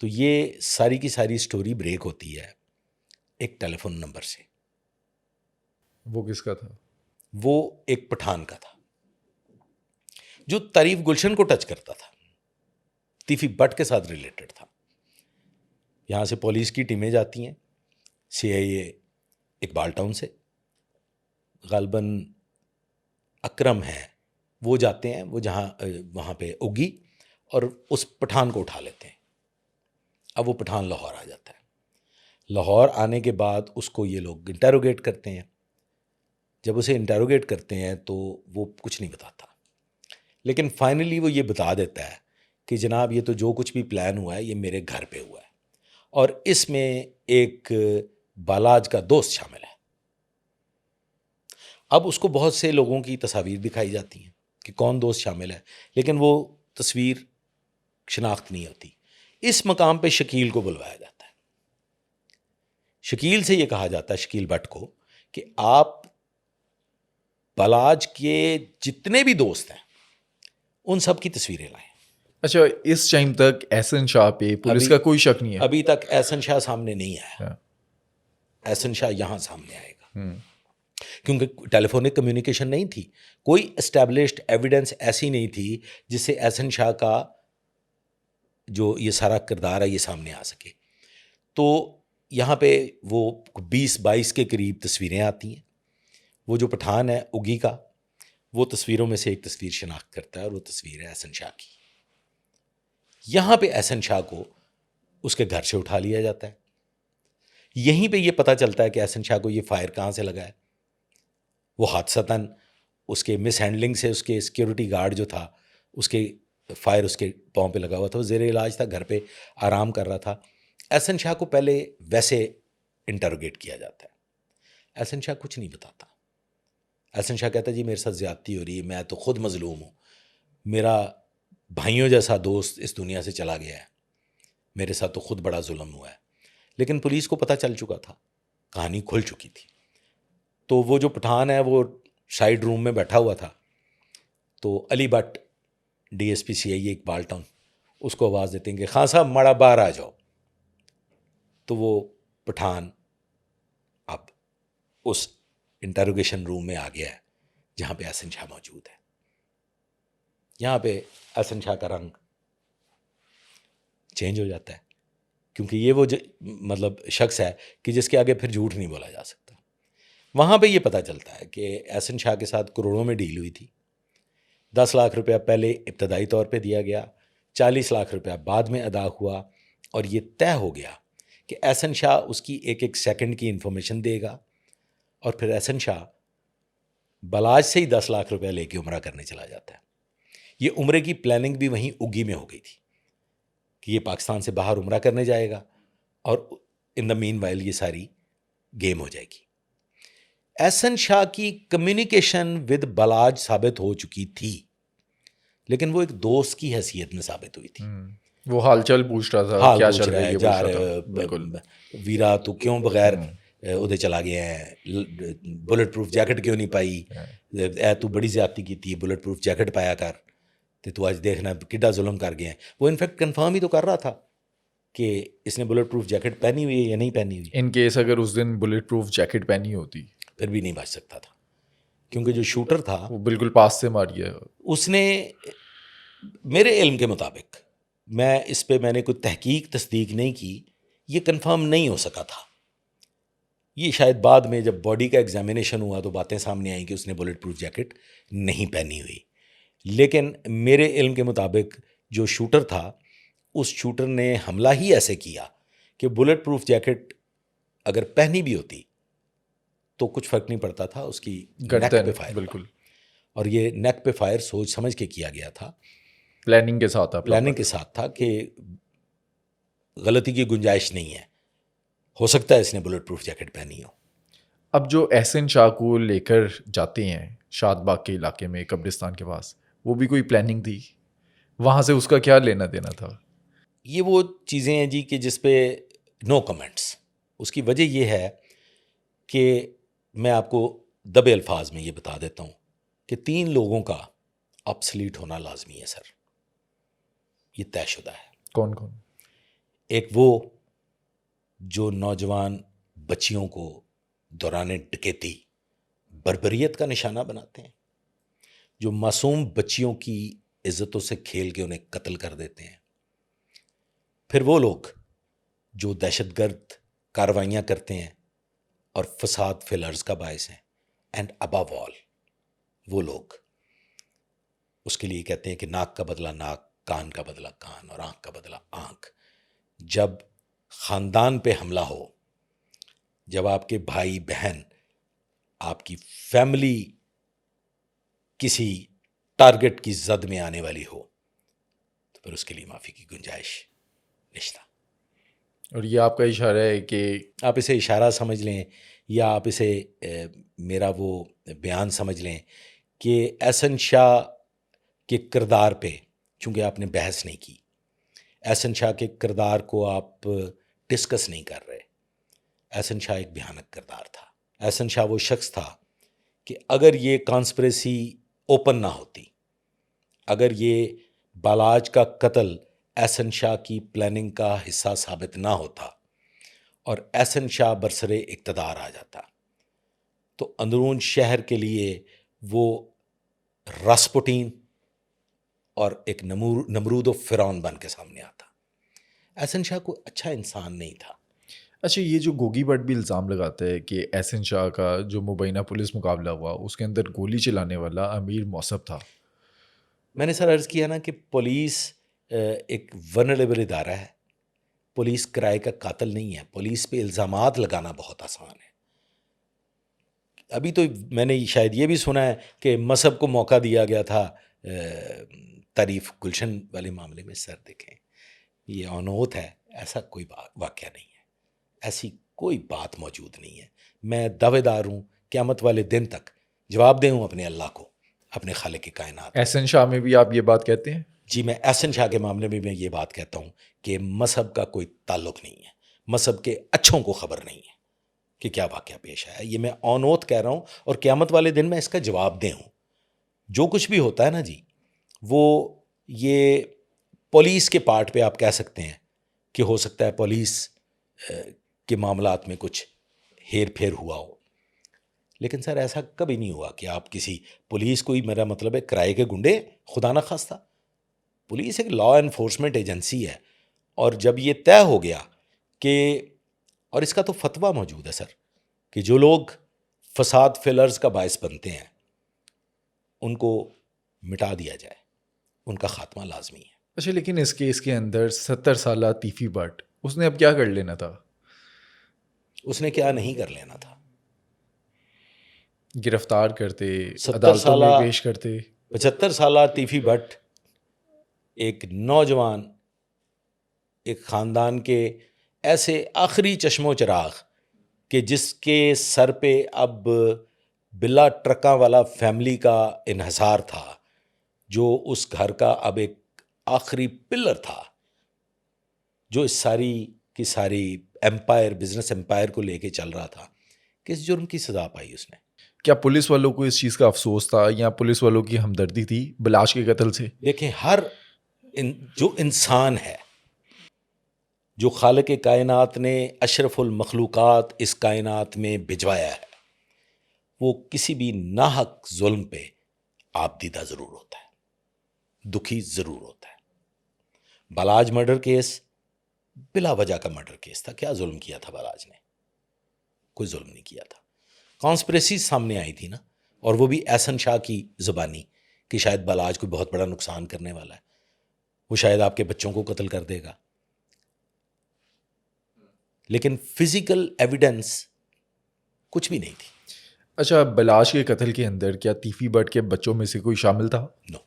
تو یہ ساری کی ساری سٹوری بریک ہوتی ہے ایک ٹیلی فون نمبر سے. وہ کس کا تھا؟ وہ ایک پٹھان کا تھا جو تعریف گلشن کو ٹچ کرتا تھا. لطیفی بٹ کے ساتھ ریلیٹڈ تھا. یہاں سے پولیس کی ٹیمیں جاتی ہیں CIA اقبال ٹاؤن سے, غالباً اکرم ہے وہ جاتے ہیں, وہ جہاں وہاں پہ اگی, اور اس پٹھان کو اٹھا لیتے ہیں. اب وہ پٹھان لاہور آ جاتا ہے. لاہور آنے کے بعد اس کو یہ لوگ انٹیروگیٹ کرتے ہیں. جب اسے انٹیروگیٹ کرتے ہیں تو وہ کچھ نہیں بتاتا, لیکن فائنلی وہ یہ بتا دیتا ہے کہ جناب یہ تو جو کچھ بھی پلان ہوا ہے یہ میرے گھر پہ ہوا ہے, اور اس میں ایک بالاج کا دوست شامل ہے. اب اس کو بہت سے لوگوں کی تصاویر دکھائی جاتی ہیں کہ کون دوست شامل ہے, لیکن وہ تصویر شناخت نہیں ہوتی. اس مقام پہ شکیل کو بلوایا جاتا ہے. شکیل سے یہ کہا جاتا ہے, شکیل بٹ کو, کہ آپ بالاج کے جتنے بھی دوست ہیں ان سب کی تصویریں لائیں. اچھا, اس ٹائم تک احسن شاہ پہ پولیس کا کوئی شک نہیں ہے؟ ابھی تک احسن شاہ سامنے نہیں آیا. احسن شاہ یہاں سامنے آئے گا, کیونکہ ٹیلی فونک کمیونیکیشن نہیں تھی, کوئی اسٹیبلشڈ ایویڈنس ایسی نہیں تھی جس سے احسن شاہ کا جو یہ سارا کردار ہے یہ سامنے آ سکے. تو یہاں پہ وہ 20-22 کے قریب تصویریں آتی ہیں. وہ جو پٹھان ہے اگی کا, وہ تصویروں میں سے ایک تصویر شناخت کرتا ہے, اور وہ تصویر ہے احسن شاہ کی. یہاں پہ احسن شاہ کو اس کے گھر سے اٹھا لیا جاتا ہے. یہیں پہ یہ پتہ چلتا ہے کہ احسن شاہ کو یہ فائر کہاں سے لگا ہے. وہ حادثتاً اس کے مس ہینڈلنگ سے اس کے سیکیورٹی گارڈ جو تھا اس کے فائر اس کے پاؤں پہ لگا ہوا تھا. وہ زیر علاج تھا, گھر پہ آرام کر رہا تھا. احسن شاہ کو پہلے ویسے انٹروگیٹ کیا جاتا ہے. احسن شاہ کچھ نہیں بتاتا. احسن شاہ کہتا ہے جی میرے ساتھ زیادتی ہو رہی ہے, میں تو خود مظلوم ہوں, میرا بھائیوں جیسا دوست اس دنیا سے چلا گیا ہے, میرے ساتھ تو خود بڑا ظلم ہوا ہے. لیکن پولیس کو پتہ چل چکا تھا, کہانی کھل چکی تھی. تو وہ جو پٹھان ہے وہ سائڈ روم میں بیٹھا ہوا تھا. تو Ali Butt DSP CIA Iqbal town اس کو آواز دیتے ہیں کہ خان صاحب ماڑا باہر آ جاؤ. تو وہ پٹھان اب اس انٹروگیشن روم میں آ گیا ہے جہاں پہ احسن شاہ موجود ہے. یہاں پہ احسن شاہ کا رنگ چینج ہو جاتا ہے, کیونکہ یہ وہ مطلب شخص ہے کہ جس کے آگے پھر جھوٹ نہیں بولا جا سکتا. وہاں پہ یہ پتہ چلتا ہے کہ احسن شاہ کے ساتھ کروڑوں میں ڈیل ہوئی تھی. 10 لاکھ روپیہ پہلے ابتدائی طور پہ دیا گیا, 40 لاکھ روپیہ بعد میں ادا ہوا, اور یہ طے ہو گیا کہ احسن شاہ اس کی ایک ایک سیکنڈ کی انفارمیشن دے گا, اور پھر احسن شاہ بالاج سے ہی 10 لاکھ روپیہ لے کے عمرہ کرنے چلا جاتا ہے. یہ عمرے کی پلاننگ بھی وہیں اگی میں ہو گئی تھی کہ یہ پاکستان سے باہر عمرہ کرنے جائے گا, اور ان دا مین وائل یہ ساری گیم ہو جائے گی. احسن شاہ کی کمیونیکیشن ود بالاج ثابت ہو چکی تھی, لیکن وہ ایک دوست کی حیثیت میں ثابت ہوئی تھی. وہ حال چال پوچھ رہا تھا, حال کیا پوچھ چل رہا رہا ہے, ہے, جا رہے ویرا تو کیوں بغیر ادھر چلا گیا ہے, بلٹ پروف جیکٹ کیوں نہیں پائی, اے تو بڑی زیادتی کی تھی, بلٹ پروف جیکٹ پایا کر, تو آج دیکھنا کڈا ظلم کر گیا ہے. وہ انفیکٹ کنفرم ہی تو کر رہا تھا کہ اس نے بلٹ پروف جیکٹ پہنی ہوئی ہے یا نہیں پہنی ہوئی. ان کیس اگر اس دن بلٹ پروف جیکٹ پہنی ہوتی پھر بھی نہیں بچ سکتا تھا, کیونکہ جو شوٹر تھا وہ بالکل پاس سے مار گیا. اس نے, میرے علم کے مطابق, میں نے کوئی تحقیق تصدیق نہیں کی, یہ کنفرم نہیں ہو سکا تھا. یہ شاید بعد میں جب باڈی کا ایگزامینیشن ہوا تو باتیں سامنے آئیں کہ اس نے بلٹ پروف جیکٹ نہیں پہنی ہوئی. لیکن میرے علم کے مطابق جو شوٹر تھا, اس شوٹر نے حملہ ہی ایسے کیا کہ بلٹ پروف جیکٹ اگر پہنی بھی ہوتی تو کچھ فرق نہیں پڑتا تھا, اس کی نیک پہ فائر بالکل, اور یہ نیک پہ فائر سوچ سمجھ کے کیا گیا تھا, پلاننگ کے ساتھ تھا کہ غلطی کی گنجائش نہیں ہے, ہو سکتا ہے اس نے بلٹ پروف جیکٹ پہنی ہو. اب جو احسن شاہ کو لے کر جاتے ہیں شاد باغ کے علاقے میں قبرستان کے پاس, وہ بھی کوئی پلاننگ تھی, وہاں سے اس کا کیا لینا دینا تھا؟ یہ وہ چیزیں ہیں جی کہ جس پہ نو کمنٹس. اس کی وجہ یہ ہے کہ میں آپ کو دبے الفاظ میں یہ بتا دیتا ہوں کہ 3 لوگوں کا آبسلیٹ ہونا لازمی ہے سر, یہ طے شدہ ہے. کون کون؟ ایک وہ جو نوجوان بچیوں کو دوران ڈکیتی بربریت کا نشانہ بناتے ہیں, جو معصوم بچیوں کی عزتوں سے کھیل کے انہیں قتل کر دیتے ہیں, پھر وہ لوگ جو دہشت گرد کارروائیاں کرتے ہیں اور فساد فی الارض کا باعث ہیں، اینڈ ابو آل وہ لوگ اس کے لیے کہتے ہیں کہ ناک کا بدلہ ناک، کان کا بدلہ کان، اور آنکھ کا بدلہ آنکھ. جب خاندان پہ حملہ ہو، جب آپ کے بھائی بہن، آپ کی فیملی کسی ٹارگٹ کی زد میں آنے والی ہو، تو پھر اس کے لیے معافی کی گنجائش نشتہ. اور یہ آپ کا اشارہ ہے کہ آپ اسے اشارہ سمجھ لیں یا آپ اسے میرا وہ بیان سمجھ لیں کہ احسن شاہ کے کردار پہ، چونکہ آپ نے بحث نہیں کی، احسن شاہ کے کردار کو آپ ڈسکس نہیں کر رہے. احسن شاہ ایک بھیانک کردار تھا. احسن شاہ وہ شخص تھا کہ اگر یہ کانسپریسی اوپن نہ ہوتی، اگر یہ بالاج کا قتل احسن شاہ کی پلاننگ کا حصہ ثابت نہ ہوتا اور احسن شاہ برسرے اقتدار آ جاتا، تو اندرون شہر کے لیے وہ راسپوٹین اور ایک نمرود و فرعون بن کے سامنے آتا. احسن شاہ کوئی اچھا انسان نہیں تھا. اچھا، یہ جو گوگی بٹ بھی الزام لگاتا ہے کہ احسن شاہ کا جو مبینہ پولیس مقابلہ ہوا اس کے اندر گولی چلانے والا امیر موصف تھا. میں نے سر عرض کیا نا کہ پولیس ایک ونریبل ادارہ ہے. پولیس کرائے کا قاتل نہیں ہے. پولیس پہ الزامات لگانا بہت آسان ہے. ابھی تو میں نے شاید یہ بھی سنا ہے کہ مذہب کو موقع دیا گیا تھا تعریف گلشن والے معاملے میں. سر دیکھیں، یہ انوت ہے، ایسا کوئی واقعہ نہیں ہے، ایسی کوئی بات موجود نہیں ہے. میں دعوے دار ہوں قیامت والے دن تک جواب دے ہوں اپنے اللہ کو، اپنے خالق کائنات. احسن شاہ میں بھی آپ یہ بات کہتے ہیں؟ جی، میں احسن شاہ کے معاملے میں یہ بات کہتا ہوں کہ مذہب کا کوئی تعلق نہیں ہے. مذہب کے اچھوں کو خبر نہیں ہے کہ کیا واقعہ پیش آیا. یہ میں اونوت کہہ رہا ہوں اور قیامت والے دن میں اس کا جواب دے ہوں. جو کچھ بھی ہوتا ہے نا جی، وہ یہ پولیس کے پارٹ پہ آپ کہہ سکتے ہیں کہ ہو سکتا ہے پولیس کے معاملات میں کچھ ہیر پھیر ہوا ہو، لیکن سر ایسا کبھی نہیں ہوا کہ آپ کسی پولیس کو ہی، میرا مطلب ہے کرائے کے گنڈے، خدا نہ خواستہ. پولیس ایک لا انفورسمنٹ ایجنسی ہے. اور جب یہ طے ہو گیا کہ، اور اس کا تو فتویٰ موجود ہے سر، کہ جو لوگ فساد فی الارض کا باعث بنتے ہیں ان کو مٹا دیا جائے، ان کا خاتمہ لازمی ہے. اچھا، لیکن اس کیس کے اندر 70 سالہ تیفی بٹ، اس نے اب کیا کر لینا تھا؟ اس نے کیا نہیں کر لینا تھا؟ گرفتار کرتے، 70 عدالتوں میں سالہ، پیش کرتے. 75 سالہ تیفی بٹ ایک نوجوان، ایک خاندان کے ایسے آخری چشم و چراغ کہ جس کے سر پہ اب بلا ٹرکاں والا فیملی کا انحصار تھا، جو اس گھر کا اب ایک آخری پلر تھا، جو اس ساری کی ساری ایمپائر، بزنس ایمپائر کو لے کے چل رہا تھا، کس جرم کی سزا پائی اس نے؟ کیا پولیس والوں کو اس چیز کا افسوس تھا یا پولیس والوں کی ہمدردی تھی بلاش کے قتل سے؟ دیکھیں، ہر جو انسان ہے، جو خالق کائنات نے اشرف المخلوقات اس کائنات میں بھجوایا ہے، وہ کسی بھی ناحق ظلم پہ آپ دیدہ ضرور ہوتا ہے، دکھی ضرور ہوتا ہے. بالاج مرڈر کیس بلا وجہ کا مرڈر کیس تھا. کیا ظلم کیا تھا بالاج نے؟ کوئی ظلم نہیں کیا تھا. کانسپریسی سامنے آئی تھی نا، اور وہ بھی احسن شاہ کی زبانی کہ شاید بالاج کو بہت بڑا نقصان کرنے والا ہے، وہ شاید آپ کے بچوں کو قتل کر دے گا. لیکن فزیکل ایویڈنس کچھ بھی نہیں تھی. اچھا، بلاش کے قتل کے اندر کیا تیفی بٹ کے بچوں میں سے کوئی شامل تھا؟ نو.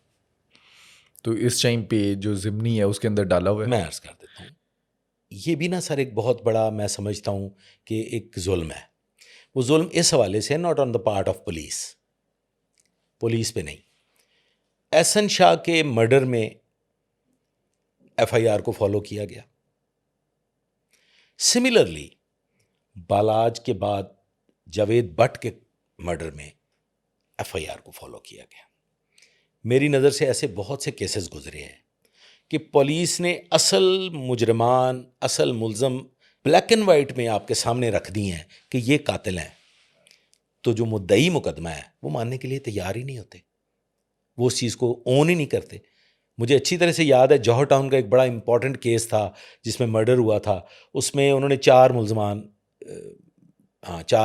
تو اس ٹائم پہ جو ضمنی ہے اس کے اندر ڈالا ہوا ہے. میں عرض کر دیتا ہوں، یہ بھی نا سر ایک بہت بڑا، میں سمجھتا ہوں کہ ایک ظلم ہے. وہ ظلم اس حوالے سے not on the part of police, police پہ نہیں. احسن شاہ کے مرڈر میں ایف آئی آر کو فالو کیا گیا. سملرلی بالاج کے بعد جاوید بٹ کے مرڈر میں ایف آئی آر کو فالو کیا گیا. میری نظر سے ایسے بہت سے کیسز گزرے ہیں کہ پولیس نے اصل مجرمان، اصل ملزم بلیک اینڈ وائٹ میں آپ کے سامنے رکھ دی ہیں کہ یہ قاتل ہیں، تو جو مدعی مقدمہ ہے وہ ماننے کے لیے تیار ہی نہیں ہوتے، وہ اس چیز کو اون ہی نہیں کرتے. مجھے اچھی طرح سے یاد ہے جوہر ٹاؤن کا ایک بڑا امپورٹنٹ کیس تھا جس میں مرڈر ہوا تھا. اس میں انہوں نے 4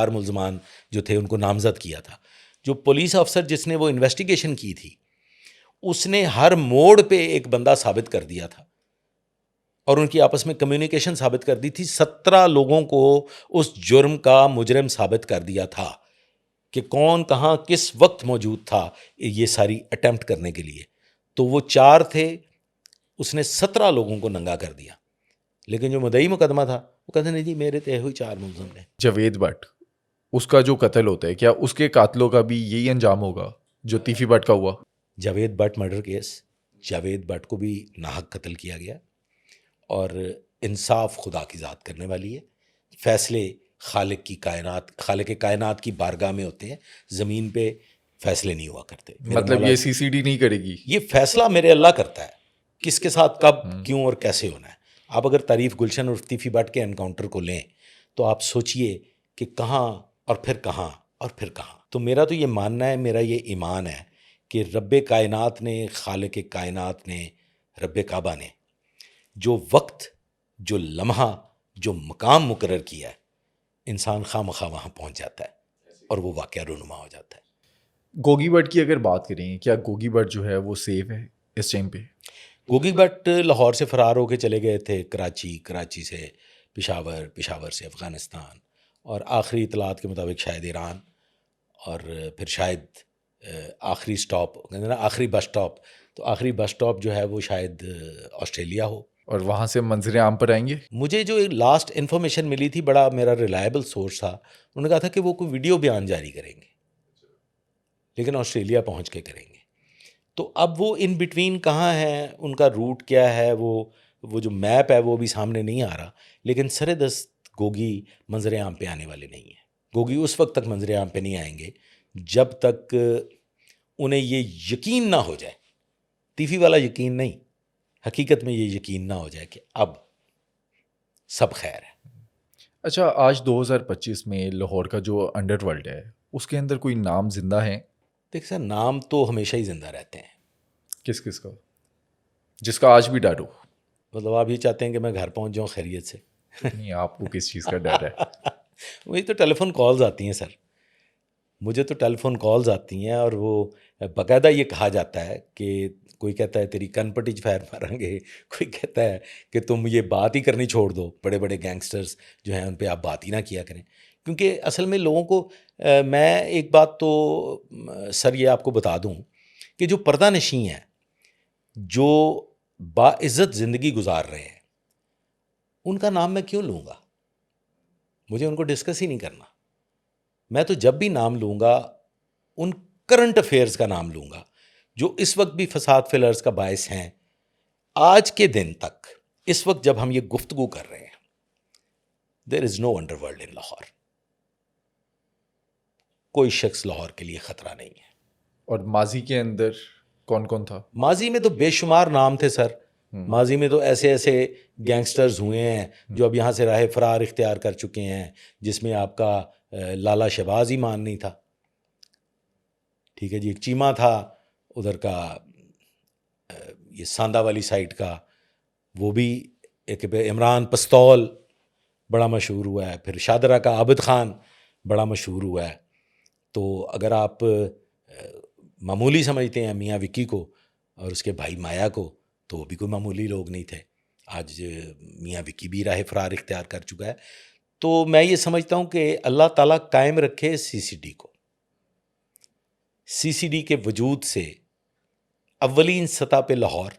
ملزمان جو تھے ان کو نامزد کیا تھا. جو پولیس افسر جس نے وہ انویسٹیگیشن کی تھی اس نے ہر موڑ پہ ایک بندہ ثابت کر دیا تھا اور ان کی آپس میں کمیونیکیشن ثابت کر دی تھی. 17 لوگوں کو اس جرم کا مجرم ثابت کر دیا تھا کہ کون کہاں کس وقت موجود تھا یہ ساری اٹیمپٹ کرنے کے لیے. تو وہ 4 تھے, اس نے 17 لوگوں کو ننگا کر دیا. لیکن جو مدعی مقدمہ تھا وہ کہتے نہیں جی میرے تھے ہوئی 4 ملزم نے. جاوید بٹ اس کا جو قتل ہوتا ہے کیا اس کے قاتلوں کا بھی یہی انجام ہوگا جو تیفی بٹ کا ہوا؟ Javed but murder case, Javed but کو بھی ناحق قتل کیا گیا اور انصاف خدا کی ذات کرنے والی ہے. فیصلے خالق کائنات کی بارگاہ میں ہوتے ہیں, زمین پہ فیصلے نہیں ہوا کرتے. مطلب یہ CCD نہیں کرے گی, یہ فیصلہ میرے اللہ کرتا ہے کس کے ساتھ کب کیوں اور کیسے ہونا ہے. آپ اگر تعریف گلشن اور تیفی بٹ کے انکاؤنٹر کو لیں تو آپ سوچئے کہ کہاں اور پھر کہاں اور پھر کہاں. تو میرا تو یہ ماننا ہے, میرا یہ ایمان ہے کہ رب کائنات نے, خالق کائنات نے, رب کعبہ نے جو وقت, جو لمحہ, جو مقام مقرر کیا ہے, انسان خواہ مخواہ وہاں پہنچ جاتا ہے اور وہ واقعہ رونما ہو جاتا ہے. گوگی بٹ کی اگر بات کریں, کیا گوگی بٹ جو ہے وہ سیف ہے اس ٹائم پہ؟ گوگی بٹ لاہور سے فرار ہو کے چلے گئے تھے کراچی سے پشاور, پشاور سے افغانستان, اور آخری اطلاعات کے مطابق شاید ایران, اور پھر شاید آخری سٹاپ آخری بس سٹاپ, تو آخری بس سٹاپ جو ہے وہ شاید آسٹریلیا ہو. اور وہاں سے منظر عام پر آئیں گے. مجھے جو لاسٹ انفارمیشن ملی تھی, بڑا میرا ریلائبل سورس تھا, انہوں نے کہا تھا کہ وہ کوئی ویڈیو بیان جاری کریں گے لیکن آسٹریلیا پہنچ کے کریں گے. تو اب وہ ان بٹوین کہاں ہے, ان کا روٹ کیا ہے, وہ جو میپ ہے وہ بھی سامنے نہیں آ رہا. لیکن سر دست گوگی منظر عام پہ آنے والے نہیں ہیں. گوگی اس وقت تک منظر عام پہ نہیں آئیں گے جب تک انہیں یہ یقین نہ ہو جائے, تیفی والا یقین نہیں, حقیقت میں یہ یقین نہ ہو جائے کہ اب سب خیر ہے. اچھا, آج 2025 میں لاہور کا جو انڈر ورلڈ ہے اس کے اندر کوئی نام زندہ ہیں؟ دیکھ سر, نام تو ہمیشہ ہی زندہ رہتے ہیں. کس کس کا, جس کا آج بھی ڈر ہو؟ مطلب آپ یہ چاہتے ہیں کہ میں گھر پہنچ جاؤں خیریت سے؟ نہیں, آپ کو کس چیز کا ڈر ہے؟ وہی تو ٹیلی فون کالز آتی ہیں سر, مجھے تو ٹیلی فون کالز آتی ہیں اور وہ باقاعدہ یہ کہا جاتا ہے کہ کوئی کہتا ہے تیری کن پٹی فائر ماریں گے, کوئی کہتا ہے کہ تم یہ بات ہی کرنی چھوڑ دو, بڑے بڑے گینگسٹرز جو ہیں ان پہ آپ بات ہی نہ کیا کریں. کیونکہ اصل میں لوگوں کو میں ایک بات تو سر یہ آپ کو بتا دوں کہ جو پردہ نشیں ہیں, جو باعزت زندگی گزار رہے ہیں, ان کا نام میں کیوں لوں گا؟ مجھے ان کو ڈسکس ہی نہیں کرنا. میں تو جب بھی نام لوں گا ان کرنٹ افیئرز کا نام لوں گا جو اس وقت بھی فساد فی الارض کا باعث ہیں. آج کے دن تک, اس وقت جب ہم یہ گفتگو کر رہے ہیں, there is no underworld in Lahore. کوئی شخص لاہور کے لیے خطرہ نہیں ہے. اور ماضی کے اندر کون کون تھا؟ ماضی میں تو بے شمار نام تھے سر. ماضی میں تو ایسے ایسے گینگسٹرز ہوئے ہیں جو اب یہاں سے راہ فرار اختیار کر چکے ہیں, جس میں آپ کا لالا شہباز ایمان نہیں تھا, ٹھیک ہے جی, ایک چیمہ تھا ادھر کا, یہ ساندہ والی سائٹ کا, وہ بھی ایک عمران پستول بڑا مشہور ہوا ہے, پھر شادرہ کا عابد خان بڑا مشہور ہوا ہے. تو اگر آپ معمولی سمجھتے ہیں میاں وکی کو اور اس کے بھائی مایا کو, تو وہ بھی کوئی معمولی لوگ نہیں تھے. آج میاں وکی بھی راہ فرار اختیار کر چکا ہے. تو میں یہ سمجھتا ہوں کہ اللہ تعالیٰ قائم رکھے CCD کو. CCD کے وجود سے اولین سطح پہ لاہور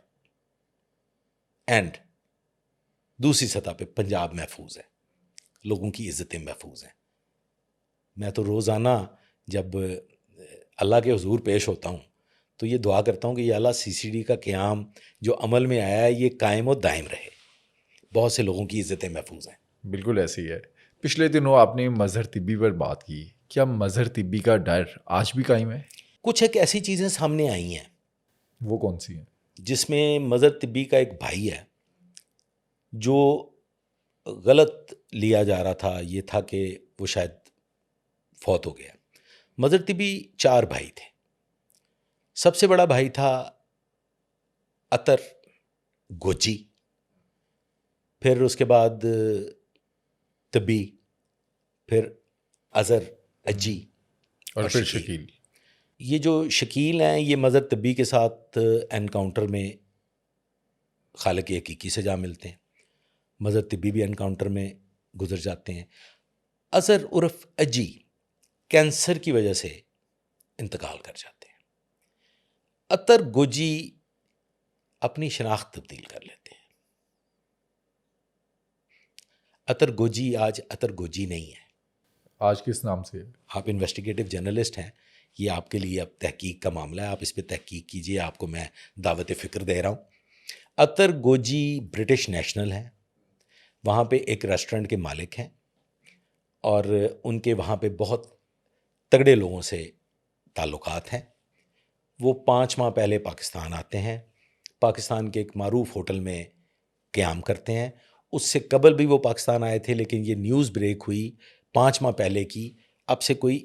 اینڈ دوسری سطح پہ پنجاب محفوظ ہے, لوگوں کی عزتیں محفوظ ہیں. میں تو روزانہ جب اللہ کے حضور پیش ہوتا ہوں تو یہ دعا کرتا ہوں کہ یہ اللہ CCD کا قیام جو عمل میں آیا ہے یہ قائم و دائم رہے, بہت سے لوگوں کی عزتیں محفوظ ہیں. بالکل ایسے ہی ہے. پچھلے دنوں آپ نے مظہر طبی پر بات کی, کیا مظہر طبی کا ڈر آج بھی قائم ہے؟ کچھ ایک ایسی چیزیں سامنے آئی ہیں. وہ کون سی ہیں؟ جس میں مظہر طبی کا ایک بھائی ہے جو غلط لیا جا رہا تھا, یہ تھا کہ وہ شاید فوت ہو گیا. مظہر طبی 4 بھائی تھے. سب سے بڑا بھائی تھا عطر گوجی، پھر اس کے بعد طبی، پھر اظہر اجی اور پھر شکیل. یہ جو شکیل ہیں یہ مظہر طبی کے ساتھ انکاؤنٹر میں خالق حقیقی سے جا ملتے ہیں. مظہر طبی بھی انکاؤنٹر میں گزر جاتے ہیں. اظہر عرف اجی کینسر کی وجہ سے انتقال کر جاتے ہیں. عطر گوجی اپنی شناخت تبدیل کر لیتے ہیں. عطر گوجی آج عطر گوجی نہیں ہے. آج کس نام سے ہے؟ آپ انویسٹیگیٹو جرنلسٹ ہیں، یہ آپ کے لیے اب تحقیق کا معاملہ ہے، آپ اس پہ تحقیق کیجئے، آپ کو میں دعوت فکر دے رہا ہوں. عطر گوجی برٹش نیشنل ہیں، وہاں پہ ایک ریسٹورنٹ کے مالک ہیں، اور ان کے وہاں پہ بہت تگڑے لوگوں سے تعلقات ہیں. وہ 5 ماہ پہلے پاکستان آتے ہیں، پاکستان کے ایک معروف ہوٹل میں قیام کرتے ہیں. اس سے قبل بھی وہ پاکستان آئے تھے، لیکن یہ نیوز بریک ہوئی 5 ماہ پہلے کی، اب سے کوئی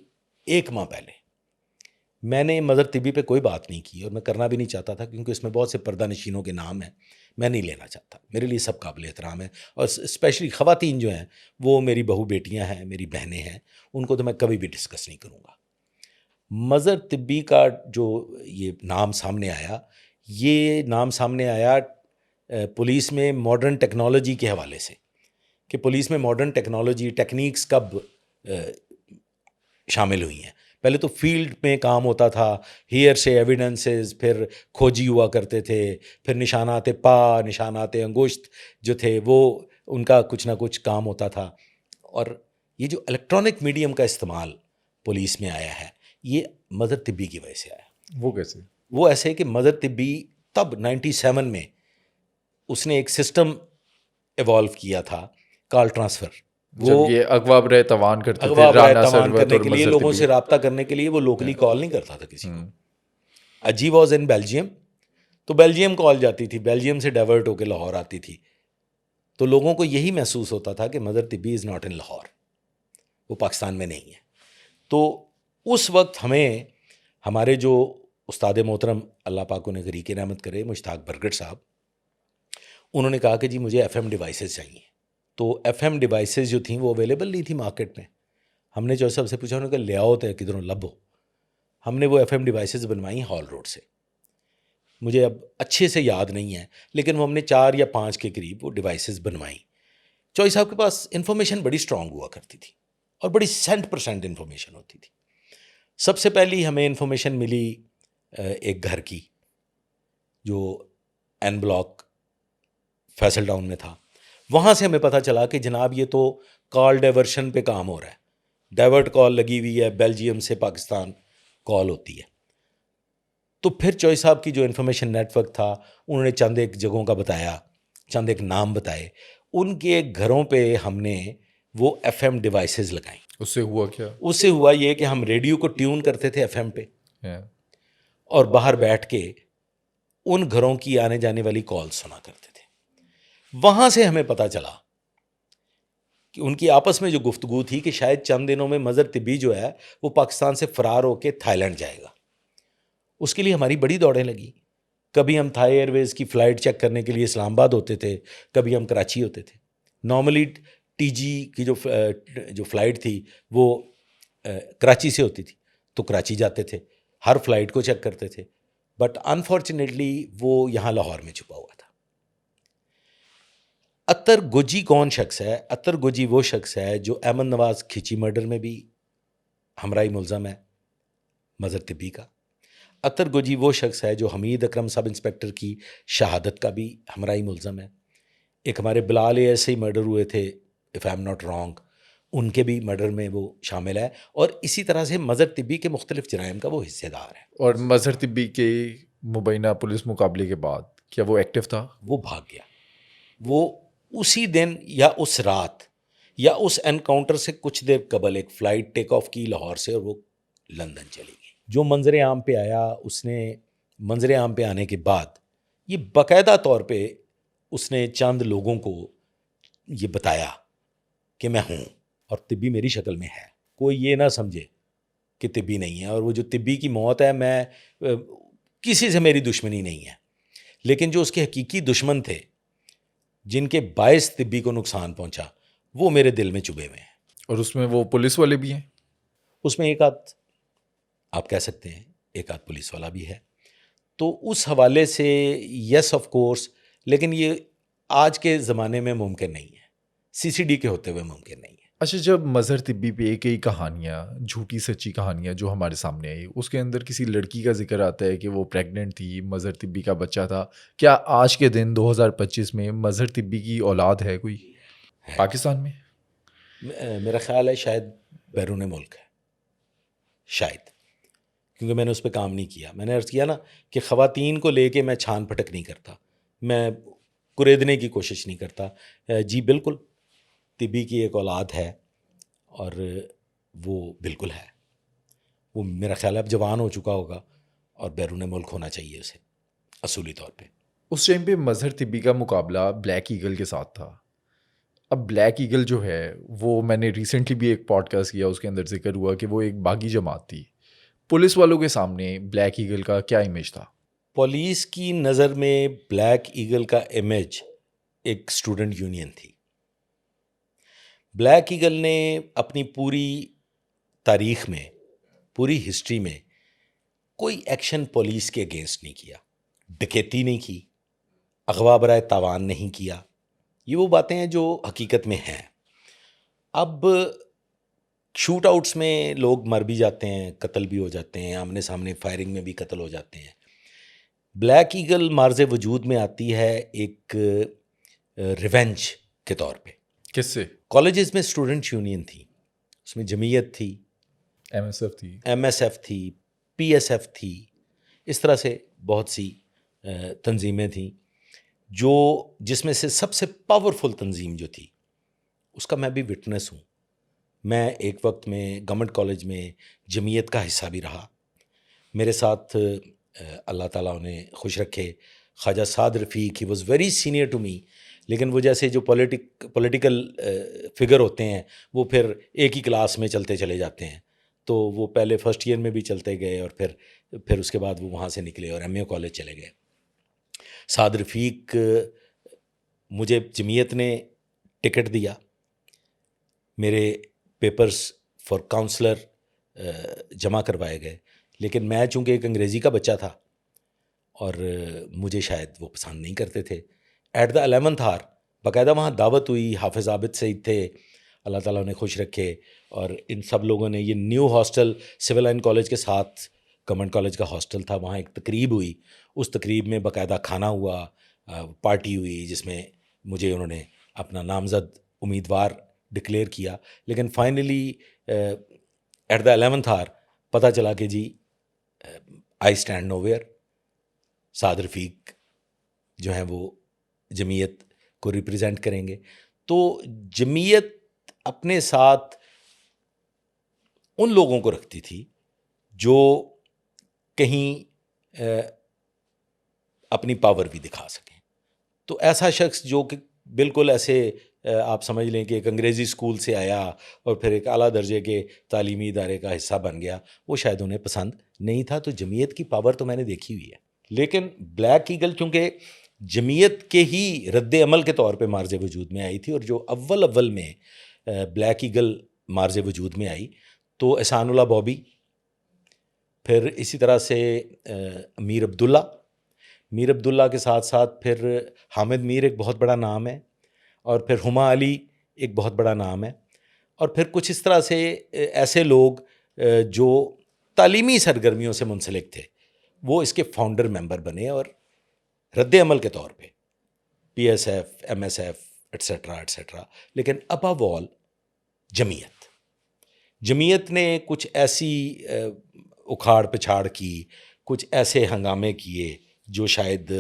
1 ماہ پہلے. میں نے مظہر طبی پہ کوئی بات نہیں کی، اور میں کرنا بھی نہیں چاہتا تھا، کیونکہ اس میں بہت سے پردہ نشینوں کے نام ہیں، میں نہیں لینا چاہتا. میرے لیے سب قابل احترام ہے، اور اسپیشلی خواتین جو ہیں وہ میری بہو بیٹیاں ہیں، میری بہنیں ہیں، ان کو تو میں کبھی بھی ڈسکس نہیں کروں گا. مظہر طبی کا جو یہ نام سامنے آیا، یہ نام سامنے آیا پولیس میں ماڈرن ٹیکنالوجی کے حوالے سے، کہ پولیس میں ماڈرن ٹیکنالوجی ٹیکنیکس کب شامل ہوئی ہیں. پہلے تو فیلڈ میں کام ہوتا تھا، ہیئر سے ایویڈنسز، پھر کھوجی ہوا کرتے تھے، پھر نشانات پا، نشانات انگشت جو تھے وہ ان کا کچھ نہ کچھ کام ہوتا تھا. اور یہ جو الیکٹرانک میڈیم کا استعمال پولیس میں آیا ہے، یہ مظہر طبی کی وجہ سے آیا. وہ کیسے؟ وہ ایسے کہ مظہر طبی تب 97 میں اس نے ایک سسٹم ایوالو کیا تھا کال ٹرانسفر. جب یہ اغوا برائے توان کرتے تھے اغوا برائے رانا تاوان ثروت کرنے اور کے لیے، مظہر لوگوں طبی. سے رابطہ کرنے کے لیے وہ لوکلی کال نہیں کرتا تھا کسی کو. اجی واز ان بیلجیم، تو بیلجیم کال جاتی تھی، بیلجیم سے ڈائیورٹ ہو کے لاہور آتی تھی. تو لوگوں کو یہی محسوس ہوتا تھا کہ مظہر طبی از ناٹ ان لاہور، وہ پاکستان میں نہیں ہے. تو اس وقت ہمیں ہمارے جو استاد محترم اللہ پاک انہیں غریق رحمت کرے، مشتاق برگٹ صاحب، انہوں نے کہا کہ جی مجھے ایف ایم ڈیوائسز چاہیے. تو ایف ایم ڈیوائسز جو تھیں وہ اویلیبل نہیں تھی مارکیٹ میں. ہم نے جو سب سے پوچھا، انہوں نے کہا لے آؤ تو کدھروں لبو. ہم نے وہ ایف ایم ڈیوائسز بنوائی ہال روڈ سے. مجھے اب اچھے سے یاد نہیں ہے، لیکن وہ ہم نے 4 یا 5 کے قریب وہ ڈیوائسز بنوائیں. چوئی صاحب کے پاس انفارمیشن بڑی اسٹرانگ ہوا کرتی تھی، اور بڑی 100% انفارمیشن ہوتی تھی. سب سے پہلی ہمیں انفارمیشن ملی ایک گھر کی جو این بلاک فیصل ٹاؤن میں تھا. وہاں سے ہمیں پتہ چلا کہ جناب یہ تو کال ڈائیورشن پہ کام ہو رہا ہے، ڈائیورٹ کال لگی ہوئی ہے، بیلجیم سے پاکستان کال ہوتی ہے. تو پھر چوئی صاحب کی جو انفارمیشن نیٹ ورک تھا، انہوں نے چند ایک جگہوں کا بتایا، چند ایک نام بتائے. ان کے گھروں پہ ہم نے وہ ایف ایم ڈیوائسز لگائیں. اس سے ہوا کیا؟ اس سے ہوا یہ کہ ہم ریڈیو کو ٹیون کرتے تھے ایف ایم پہ، اور باہر بیٹھ کے ان گھروں کی آنے جانے والی کال سنا کرتے تھے. وہاں سے ہمیں پتہ چلا کہ ان کی آپس میں جو گفتگو تھی کہ شاید چند دنوں میں مظہر طبی جو ہے وہ پاکستان سے فرار ہو کے تھائی لینڈ جائے گا. اس کے لیے ہماری بڑی دوڑیں لگی. کبھی ہم تھائی ایئر ویز کی فلائٹ چیک کرنے کے لیے اسلام آباد ہوتے تھے، کبھی ہم کراچی ہوتے تھے. نارملی ٹی جی کی جو فلائٹ تھی وہ کراچی سے ہوتی تھی، تو کراچی جاتے تھے، ہر فلائٹ کو چیک کرتے تھے. بٹ انفارچونیٹلی وہ یہاں لاہور میں چھپا ہوا تھا. عطر گوجی کون شخص ہے؟ عطر گوجی وہ شخص ہے جو احمد نواز کھچی مرڈر میں بھی ہمراہی ملزم ہے مظہر طبی کا. عطر گوجی وہ شخص ہے جو حمید اکرم سب انسپکٹر کی شہادت کا بھی ہمراہی ملزم ہے. ایک ہمارے بلال ایسے ہی مرڈر ہوئے تھے، if I am not wrong, ان کے بھی مرڈر میں وہ شامل ہے. اور اسی طرح سے مظہر طبی کے مختلف جرائم کا وہ حصے دار ہے. اور مظہر طبی کے مبینہ پولیس مقابلے کے بعد کیا وہ ایکٹیو تھا؟ وہ بھاگ گیا. وہ اسی دن یا اس رات یا اس انکاؤنٹر سے کچھ دیر قبل ایک فلائٹ ٹیک آف کی لاہور سے، اور وہ لندن چلی گئی. جو منظر عام پہ آیا، اس نے منظر عام پہ آنے کے بعد یہ باقاعدہ طور پہ اس نے چند لوگوں کو یہ بتایا کہ میں ہوں اور طبی میری شکل میں ہے. کوئی یہ نہ سمجھے کہ طبی نہیں ہے. اور وہ جو طبی کی موت ہے، میں کسی سے میری دشمنی نہیں ہے، لیکن جو اس کے حقیقی دشمن تھے جن کے باعث طبی کو نقصان پہنچا وہ میرے دل میں چبھے ہوئے ہیں. اور اس میں وہ پولیس والے بھی ہیں. اس میں ایک آدھ آپ کہہ سکتے ہیں ایک آدھ پولیس والا بھی ہے. تو اس حوالے سے یس آف کورس، لیکن یہ آج کے زمانے میں ممکن نہیں ہے، CCD کے ہوتے ہوئے ممکن نہیں ہے. اچھا، جب مظہر طبی پہ کئی کہانیاں، جھوٹی سچی کہانیاں جو ہمارے سامنے آئی، اس کے اندر کسی لڑکی کا ذکر آتا ہے کہ وہ پریگننٹ تھی، مظہر طبی کا بچہ تھا. کیا آج کے دن 2025 میں مظہر طبی کی اولاد ہے کوئی پاکستان میں؟ میرا خیال ہے شاید بیرون ملک ہے، شاید، کیونکہ میں نے اس پہ کام نہیں کیا. میں نے عرض کیا نا کہ خواتین کو لے کے میں چھان پھٹک نہیں کرتا، میں کریدنے کی کوشش نہیں کرتا. جی بالکل طبی کی ایک اولاد ہے اور وہ بالکل ہے. وہ میرا خیال ہے اب جوان ہو چکا ہوگا اور بیرون ملک ہونا چاہیے اسے اصولی طور پہ. اس ٹائم پہ مظہر طبی کا مقابلہ بلیک ایگل کے ساتھ تھا. اب بلیک ایگل جو ہے وہ میں نے ریسنٹلی بھی ایک پوڈ کاسٹ کیا، اس کے اندر ذکر ہوا کہ وہ ایک باغی جماعت تھی. پولیس والوں کے سامنے بلیک ایگل کا کیا امیج تھا؟ پولیس کی نظر میں بلیک ایگل کا امیج ایک اسٹوڈنٹ یونین تھی. بلیک ایگل نے اپنی پوری تاریخ میں، پوری ہسٹری میں کوئی ایکشن پولیس کے اگینسٹ نہیں کیا، ڈکیتی نہیں کی، اغوا برائے تاوان نہیں کیا. یہ وہ باتیں ہیں جو حقیقت میں ہیں. اب شوٹ آؤٹس میں لوگ مر بھی جاتے ہیں، قتل بھی ہو جاتے ہیں، آمنے سامنے فائرنگ میں بھی قتل ہو جاتے ہیں. بلیک ایگل مارز وجود میں آتی ہے ایک ریونج کے طور پہ. کس سے؟ کالجز میں اسٹوڈنٹ یونین تھی، اس میں جمعیت تھی، MSF تھی، MSF تھی، PSF تھی، اس طرح سے بہت سی تنظیمیں تھیں جس میں سے سب سے پاورفل تنظیم جو تھی اس کا میں بھی وٹنس ہوں. میں ایک وقت میں گورنمنٹ کالج میں جمعیت کا حصہ بھی رہا. میرے ساتھ اللہ تعالیٰ انہیں خوش رکھے Khawaja Saad Rafique, he was very senior to me. لیکن وہ جیسے جو پولیٹیکل فگر ہوتے ہیں وہ پھر ایک ہی کلاس میں چلتے چلے جاتے ہیں. تو وہ پہلے فرسٹ ایئر میں بھی چلتے گئے اور پھر اس کے بعد وہ وہاں سے نکلے اور MA کالج چلے گئے. سعد رفیق، مجھے جمعیت نے ٹکٹ دیا، میرے پیپرز فار کاؤنسلر جمع کروائے گئے، لیکن میں چونکہ ایک انگریزی کا بچہ تھا اور مجھے شاید وہ پسند نہیں کرتے تھے. ایٹ دا 11th hour باقاعدہ وہاں دعوت ہوئی، حافظ عابد سعید تھے اللہ تعالیٰ انہیں خوش رکھے، اور ان سب لوگوں نے، یہ new hostel civil line college کے ساتھ گورنمنٹ کالج کا ہاسٹل تھا، وہاں ایک تقریب ہوئی. اس تقریب میں باقاعدہ کھانا ہوا، پارٹی ہوئی، جس میں مجھے انہوں نے اپنا نامزد امیدوار ڈکلیئر کیا. لیکن finally at the 11th hour پتہ چلا کہ جی آئی اسٹینڈ نو ویئر. سعد رفیق جو ہیں وہ جمعیت کو ریپرزینٹ کریں گے. تو جمعیت اپنے ساتھ ان لوگوں کو رکھتی تھی جو کہیں اپنی پاور بھی دکھا سکیں. تو ایسا شخص جو کہ بالکل ایسے آپ سمجھ لیں کہ ایک انگریزی اسکول سے آیا اور پھر ایک اعلیٰ درجے کے تعلیمی ادارے کا حصہ بن گیا، وہ شاید انہیں پسند نہیں تھا. تو جمعیت کی پاور تو میں نے دیکھی ہوئی ہے. لیکن بلیک ایگل چونکہ جمعیت کے ہی رد عمل کے طور پہ مارز وجود میں آئی تھی، اور جو اول میں بلیک ایگل مارز وجود میں آئی تو احسان اللہ بابی، پھر اسی طرح سے میر عبداللہ کے ساتھ ساتھ پھر حامد میر ایک بہت بڑا نام ہے، اور پھر ہما علی ایک بہت بڑا نام ہے، اور پھر کچھ اس طرح سے ایسے لوگ جو تعلیمی سرگرمیوں سے منسلک تھے وہ اس کے فاؤنڈر ممبر بنے، اور رد عمل کے طور پہ PSF، MSF ایٹسیٹرا ایٹسیٹرا. لیکن ابو آل جمعیت نے کچھ ایسی اکھاڑ پچھاڑ کی، کچھ ایسے ہنگامے کیے جو شاید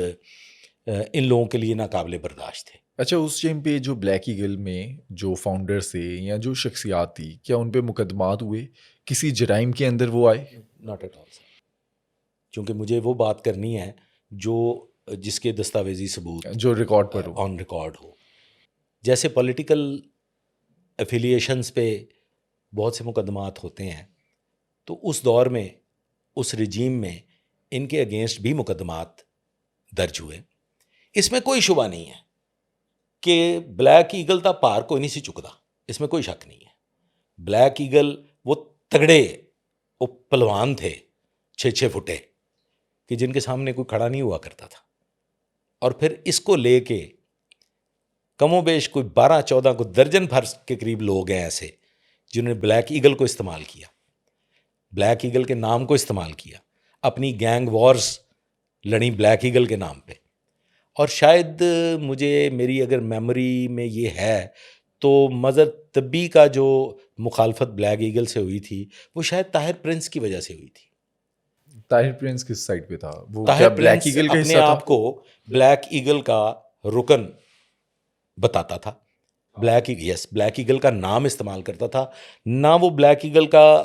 ان لوگوں کے لیے ناقابل برداشت تھے. اچھا، اس ٹائم پہ جو بلیک ایگل میں جو فاؤنڈر تھے یا جو شخصیات تھی، کیا ان پہ مقدمات ہوئے؟ کسی جرائم کے اندر وہ آئے؟ ناٹ ایٹ آل، چونکہ مجھے وہ بات کرنی ہے جس کے دستاویزی ثبوت جو record per who, on record ہو. جیسے پولیٹیکل ایفیلیشنز پہ بہت سے مقدمات ہوتے ہیں، تو اس دور میں، اس رجیم میں ان کے اگینسٹ بھی مقدمات درج ہوئے. اس میں کوئی شبہ نہیں ہے کہ بلیک ایگل دا پار کوئی نہیں سی چکتا, اس میں کوئی شک نہیں ہے. بلیک ایگل وہ تگڑے وہ پلوان تھے 6 فٹے کہ جن کے سامنے کوئی کھڑا نہیں ہوا کرتا تھا. اور پھر اس کو لے کے کم و بیش کوئی 12-14 کو درجن بھر کے قریب لوگ ہیں ایسے جنہوں نے بلیک ایگل کو استعمال کیا, بلیک ایگل کے نام کو استعمال کیا, اپنی گینگ وارز لڑیں بلیک ایگل کے نام پہ. اور شاید مجھے میری اگر میموری میں یہ ہے تو مظہر طبی کا جو مخالفت بلیک ایگل سے ہوئی تھی وہ شاید طاہر پرنس کی وجہ سے ہوئی تھی. طاہر پرنس کس سائڈ پہ تھا؟ وہ طاہر کیا بلیک پرنس ایگل کا اپنے حصہ تھا؟ آپ کو بلیک ایگل کا رکن بتاتا تھا, بلیک ایگل کا نام استعمال کرتا تھا. نہ وہ بلیک ایگل کا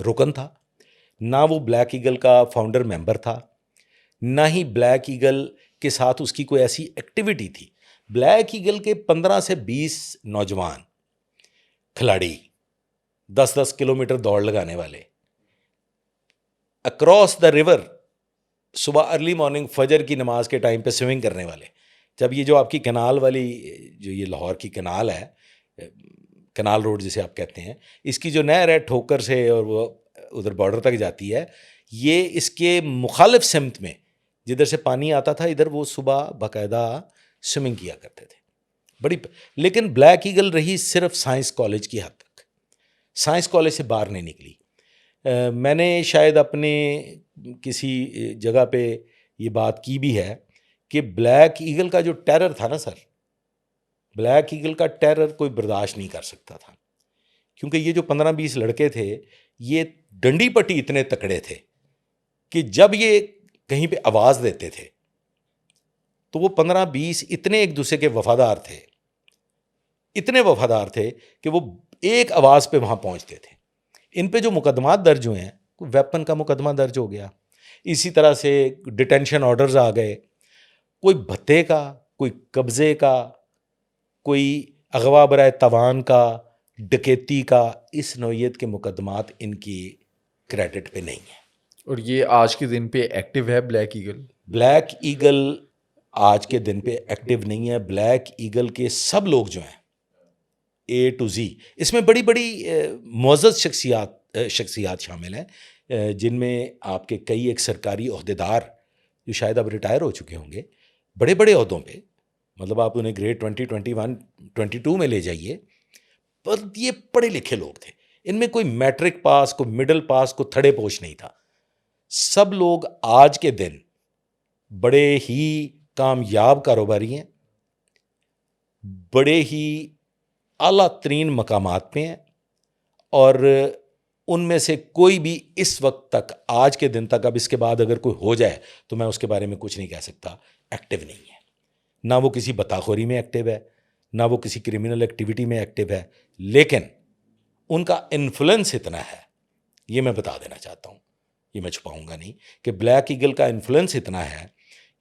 رکن تھا, نہ وہ بلیک ایگل کا فاؤنڈر ممبر تھا, نہ ہی بلیک ایگل کے ساتھ اس کی کوئی ایسی ایکٹیویٹی تھی. بلیک ایگل کے 15 سے 20 نوجوان کھلاڑی 10-10 کلومیٹر دوڑ لگانے والے اکراس دا ریور صبح ارلی مارننگ فجر کی نماز کے ٹائم پہ سوئمنگ کرنے والے. جب یہ جو آپ کی کنال والی جو یہ لاہور کی کنال ہے, کنال روڈ جسے آپ کہتے ہیں, اس کی جو نہر ہے ٹھوکر سے اور وہ ادھر بارڈر تک جاتی ہے, یہ اس کے مخالف سمت میں جدھر سے پانی آتا تھا ادھر وہ صبح باقاعدہ سوئمنگ کیا کرتے تھے بڑی. لیکن بلیک ایگل رہی صرف سائنس کالج کی حد تک, سائنس کالج سے باہر نہیں نکلی. میں نے شاید اپنے کسی جگہ پہ یہ بات کی بھی ہے کہ بلیک ایگل کا جو ٹیرر تھا نا سر, بلیک ایگل کا ٹیرر کوئی برداشت نہیں کر سکتا تھا, کیونکہ یہ جو 15-20 لڑکے تھے یہ ڈنڈی پٹی اتنے تکڑے تھے کہ جب یہ کہیں پہ آواز دیتے تھے تو وہ 15-20 اتنے ایک دوسرے کے وفادار تھے, اتنے وفادار تھے کہ وہ ایک آواز پہ وہاں پہنچتے تھے. ان پہ جو مقدمات درج ہوئے ہیں, کوئی ویپن کا مقدمہ درج ہو گیا, اسی طرح سے ڈیٹینشن آرڈرز آ گئے, کوئی بھتے کا, کوئی قبضے کا, کوئی اغوا برائے تاوان کا, ڈکیتی کا, اس نوعیت کے مقدمات ان کی کریڈٹ پہ نہیں ہیں. اور یہ آج کے دن پہ ایکٹیو ہے بلیک ایگل؟ بلیک ایگل آج کے دن پہ ایکٹیو نہیں ہے. بلیک ایگل کے سب لوگ جو ہیں اے ٹو زی, اس میں بڑی بڑی معزز شخصیات شامل ہیں جن میں آپ کے کئی ایک سرکاری عہدیدار جو شاید اب ریٹائر ہو چکے ہوں گے بڑے بڑے عہدوں پہ, مطلب آپ انہیں گریڈ 20, 21, 22 میں لے جائیے, پر یہ پڑھے لکھے لوگ تھے. ان میں کوئی میٹرک پاس, کوئی مڈل پاس, کوئی تھڑے پوش نہیں تھا. سب لوگ آج کے دن بڑے ہی کامیاب کاروباری ہیں, بڑے ہی اعلیٰ ترین مقامات پہ ہیں, اور ان میں سے کوئی بھی اس وقت تک, آج کے دن تک, اب اس کے بعد اگر کوئی ہو جائے تو میں اس کے بارے میں کچھ نہیں کہہ سکتا, ایکٹیو نہیں ہے. نہ وہ کسی بتاخوری میں ایکٹیو ہے, نہ وہ کسی کرمنل ایکٹیویٹی میں ایکٹیو ہے, لیکن ان کا انفلوئنس اتنا ہے, یہ میں بتا دینا چاہتا ہوں, یہ میں چھپاؤں گا نہیں, کہ بلیک ایگل کا انفلوئنس اتنا ہے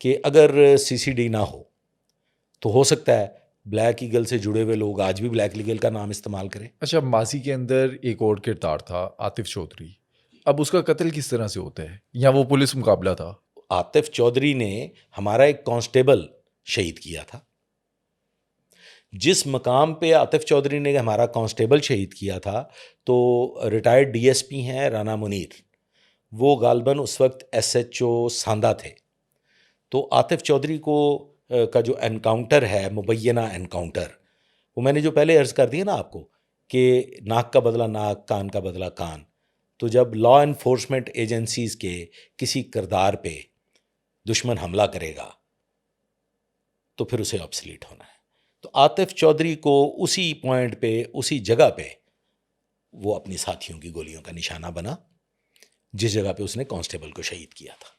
کہ اگر CCD نہ ہو تو ہو سکتا ہے بلیک ایگل سے جڑے ہوئے لوگ آج بھی بلیک ایگل کا نام استعمال کریں. اچھا, ماضی کے اندر ایک اور کردار تھا عاطف چودھری, اب اس کا قتل کس طرح سے ہوتا ہے, یا وہ پولیس مقابلہ تھا؟ عاطف چودھری نے ہمارا ایک کانسٹیبل شہید کیا تھا. جس مقام پہ عاطف چودھری نے ہمارا کانسٹیبل شہید کیا تھا تو ریٹائرڈ DSP ہیں رانا منیر, وہ غالباً اس وقت SHO ساندہ تھے. تو عاطف چودھری کو کا جو انکاؤنٹر ہے, مبینہ انکاؤنٹر, وہ میں نے جو پہلے عرض کر دیا نا آپ کو کہ ناک کا بدلہ ناک, کان کا بدلہ کان, تو جب لا انفورسمنٹ ایجنسیز کے کسی کردار پہ دشمن حملہ کرے گا تو پھر اسے آبسلیٹ ہونا ہے. تو عاطف چودھری کو اسی پوائنٹ پہ, اسی جگہ پہ وہ اپنی ساتھیوں کی گولیوں کا نشانہ بنا جس جگہ پہ اس نے کانسٹیبل کو شہید کیا تھا.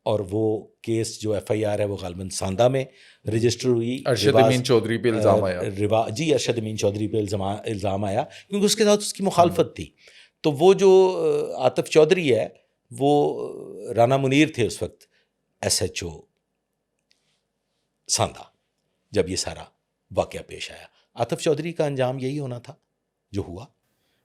اور وہ کیس جو FIR ہے وہ غالباً ساندہ میں رجسٹر ہوئی. ارشد امین چودھری پہ الزام آیا. جی, ارشد امین چودھری پہ الزام آیا کیونکہ اس کے ساتھ اس کی مخالفت تھی. تو وہ جو عاطف چودھری ہے وہ رانا منیر تھے اس وقت SHO ساندہ جب یہ سارا واقعہ پیش آیا. عاطف چودھری کا انجام یہی ہونا تھا جو ہوا.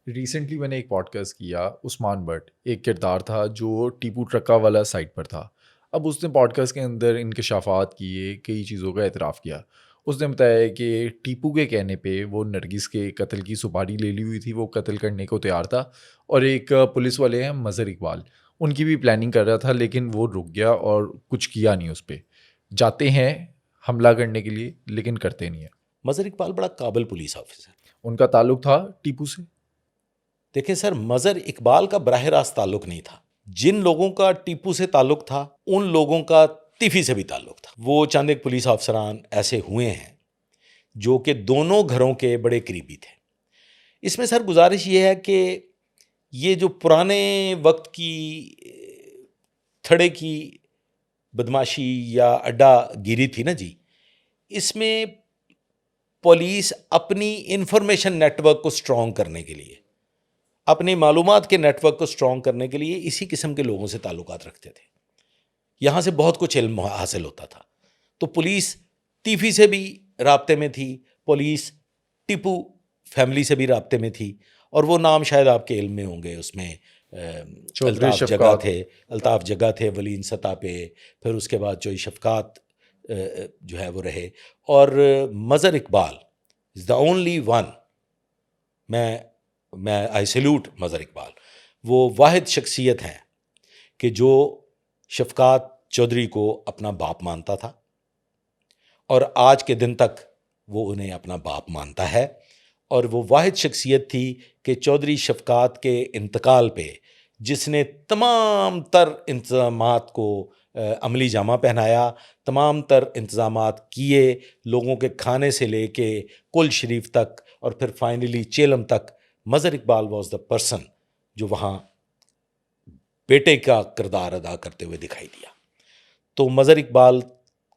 ریسنٹلی میں نے ایک پوڈ کاسٹ کیا, عثمان بٹ ایک کردار تھا جو ٹیپو ٹرکا والا سائٹ پر تھا. اب اس نے پوڈ کاسٹ کے اندر انکشافات کیے, کئی چیزوں کا اعتراف کیا. اس نے بتایا کہ ٹیپو کے کہنے پہ وہ نرگس کے قتل کی سپاری لے لی ہوئی تھی, وہ قتل کرنے کو تیار تھا, اور ایک پولیس والے ہیں مظہر اقبال, ان کی بھی پلاننگ کر رہا تھا, لیکن وہ رک گیا اور کچھ کیا نہیں اس پہ. جاتے ہیں حملہ کرنے کے لیے لیکن کرتے نہیں ہیں. مظہر اقبال بڑا قابل پولیس آفیسر. ان کا تعلق تھا ٹیپو سے. دیکھیں سر, مظہر اقبال کا براہ راست تعلق نہیں تھا. جن لوگوں کا ٹیپو سے تعلق تھا ان لوگوں کا تیفی سے بھی تعلق تھا. وہ چند ایک پولیس افسران ایسے ہوئے ہیں جو کہ دونوں گھروں کے بڑے قریبی تھے. اس میں سر گزارش یہ ہے کہ یہ جو پرانے وقت کی تھڑے کی بدماشی یا اڈا گیری تھی نا جی, اس میں پولیس اپنی انفارمیشن نیٹ ورک کو سٹرونگ کرنے کے لیے, اپنی معلومات کے نیٹ ورک کو سٹرونگ کرنے کے لیے اسی قسم کے لوگوں سے تعلقات رکھتے تھے. یہاں سے بہت کچھ علم حاصل ہوتا تھا. تو پولیس تیفی سے بھی رابطے میں تھی, پولیس ٹیپو فیملی سے بھی رابطے میں تھی, اور وہ نام شاید آپ کے علم میں ہوں گے. اس میں الطاف جگہ تھے ولین سطح پہ, پھر اس کے بعد چوئی شفقات جو ہے وہ رہے, اور مظہر اقبال از دا اونلی ون. میں آئی سیلوٹ مظہر اقبال. وہ واحد شخصیت ہیں کہ جو شفقات چودھری کو اپنا باپ مانتا تھا, اور آج کے دن تک وہ انہیں اپنا باپ مانتا ہے. اور وہ واحد شخصیت تھی کہ چودھری شفقات کے انتقال پہ جس نے تمام تر انتظامات کو عملی جامہ پہنایا, تمام تر انتظامات کیے, لوگوں کے کھانے سے لے کے کل شریف تک, اور پھر فائنلی چیلم تک. مظہر اقبال واز دا پرسن جو وہاں بیٹے کا کردار ادا کرتے ہوئے دکھائی دیا. تو مظہر اقبال